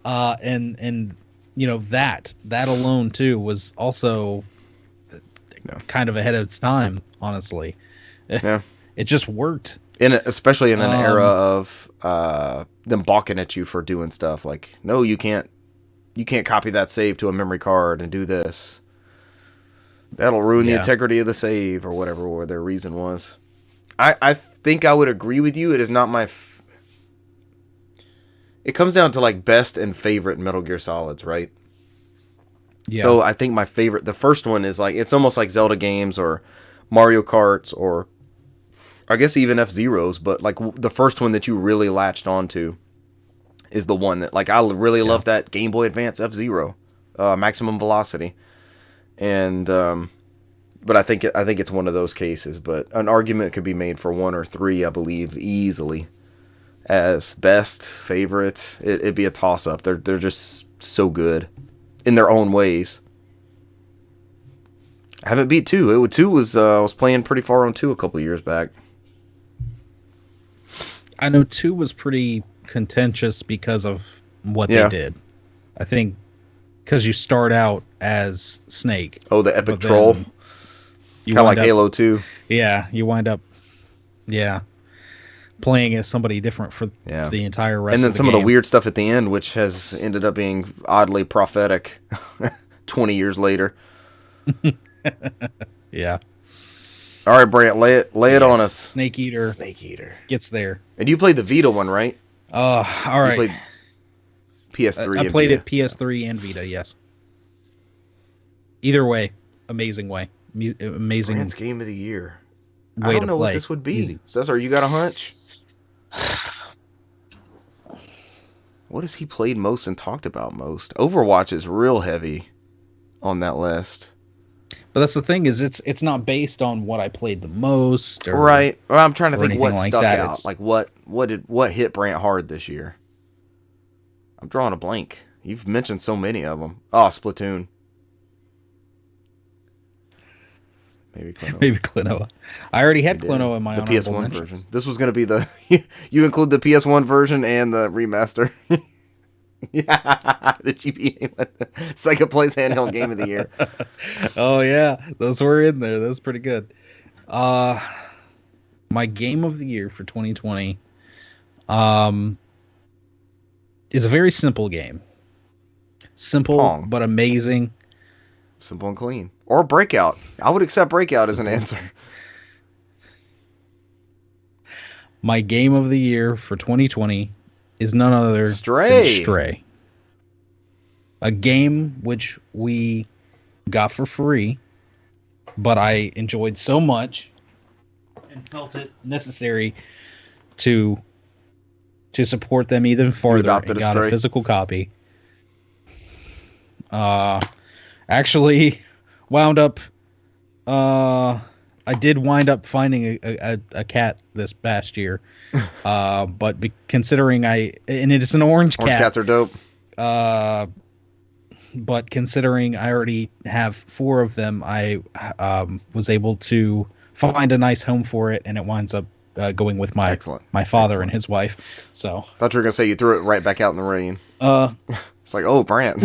And you know, that alone too was also kind of ahead of its time, honestly. Yeah. It just worked. Especially in an era of them balking at you for doing stuff like, no, you can't copy that save to a memory card and do this. That'll ruin the integrity of the save, or whatever their reason was. I think I would agree with you. It is not my... It comes down to like best and favorite Metal Gear Solids, right? Yeah. So I think my favorite... The first one is like... It's almost like Zelda games or Mario Karts or... I guess even F-Zeros, but like the first one that you really latched onto is the one that... Like I really love that Game Boy Advance F-Zero. Maximum Velocity. And but I think it's one of those cases. But an argument could be made for 1 or 3, I believe, easily as best, favorite. It'd be a toss up. They're just so good in their own ways. I haven't beat 2. 2 was I was playing pretty far on 2 a couple years back. I know 2 was pretty contentious because of what they did. I think. Because you start out as Snake. Oh, the epic troll. Kind of like Halo 2. Yeah, you wind up, playing as somebody different for the entire rest of the game. And then some of the weird stuff at the end, which has ended up being oddly prophetic 20 years later. Yeah. All right, Brant, lay it on us. Snake Eater gets there. And you played the Vita one, right? All right. You played PS3. I played it PS3 and Vita, yes. Either way, amazing way. Amazing. Brand's game of the year. I don't know what this would be. Easy. Cesar, you got a hunch? What has he played most and talked about most? Overwatch is real heavy on that list. But that's the thing, is it's not based on what I played the most, or, right? Well, I'm trying to think what like stuck that. out. Like what hit Brant hard this year? I'm drawing a blank. You've mentioned so many of them. Oh, Splatoon. Maybe Klonoa. I already had Klonoa in my PS1 mentions. version. This was going to be the... You include the PS1 version and the remaster. Yeah, the GBA Second place handheld game of the year. Oh, yeah. Those were in there. That was pretty good. My game of the year for 2020 is a very simple game. Simple, Pong. but amazing. Simple and clean. Or Breakout. I would accept Breakout as an answer. My game of the year for 2020 is none other than Stray. A game which we got for free, but I enjoyed so much and felt it necessary to support them even further, and got a physical copy. Actually wound up I did wind up finding a cat this past year. But considering and it's an orange cat. Orange cats are dope. But considering I already have 4 of them, I was able to find a nice home for it, and it winds up going with my father and his wife. So I thought you were gonna say you threw it right back out in the rain. It's like, oh, Brant.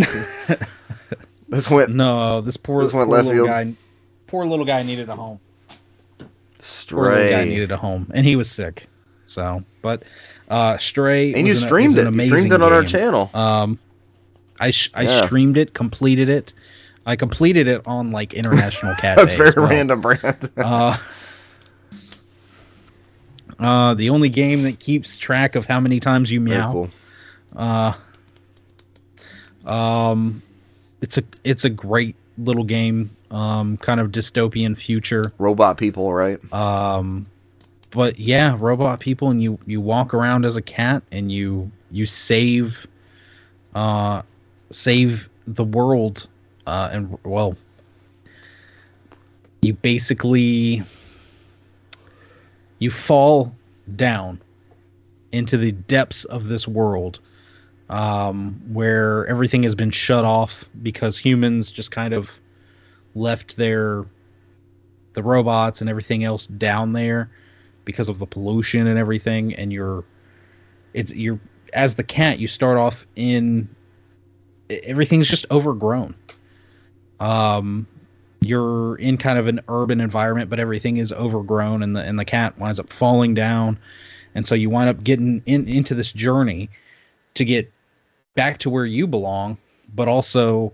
This went poor little guy. Poor little guy needed a home. And he was sick. So, but Stray. And you streamed it. You streamed it on our channel. I streamed it, completed it. I completed it on like International Cat That's Day. That's very random, Brant. The only game that keeps track of how many times you meow. Very cool. It's a great little game. Kind of dystopian future. Robot people, right? But yeah, robot people, and you walk around as a cat, and you save the world, and well, you basically fall down into the depths of this world, where everything has been shut off because humans just kind of left the robots and everything else down there because of the pollution and everything, and you're as the cat, you start off in everything's just overgrown. You're in kind of an urban environment, but everything is overgrown, and the cat winds up falling down, and so you wind up getting into this journey to get back to where you belong, but also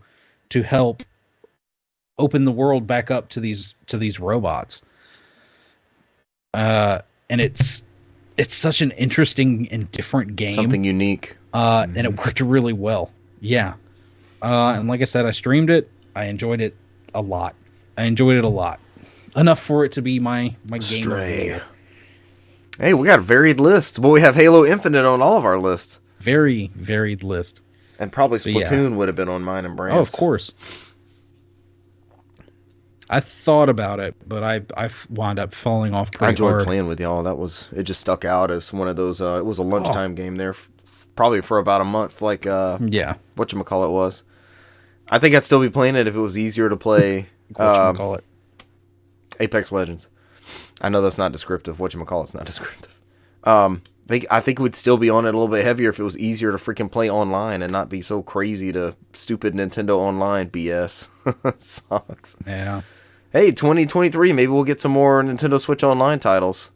to help open the world back up to these robots. And it's such an interesting and different game. Something unique. And it worked really well. Yeah. And like I said, I streamed it. I enjoyed it a lot. Enough for it to be my game of the year. Hey, we got a varied list. But we have Halo Infinite on all of our lists. Very varied list. And probably Splatoon would have been on mine and Brand's. Oh, of course. I thought about it, but I wound up falling off pretty hard. I enjoyed playing with y'all. It just stuck out as one of those. It was a lunchtime game there, probably for about a month. Like whatchamacallit was. I think I'd still be playing it if it was easier to play. Whatchamacallit? Apex Legends. I know that's not descriptive. Whatchamacallit's not descriptive. I think we'd still be on it a little bit heavier if it was easier to freaking play online and not be so crazy to stupid Nintendo Online BS. Sucks. Yeah. Hey, 2023, maybe we'll get some more Nintendo Switch Online titles.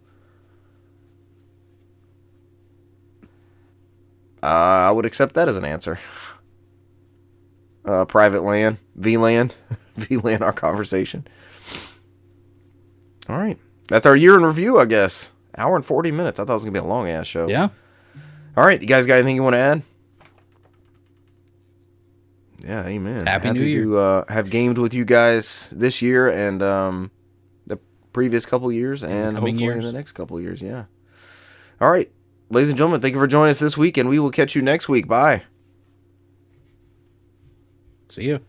I would accept that as an answer. Private LAN, VLAN, VLAN, our conversation. All right. That's our year in review, I guess. Hour and 40 minutes. I thought it was going to be a long-ass show. Yeah. All right. You guys got anything you want to add? Yeah, amen. Happy New Year. To have gamed with you guys this year and the previous couple years and hopefully in the next couple years. Yeah. All right. Ladies and gentlemen, thank you for joining us this week, and we will catch you next week. Bye. See you.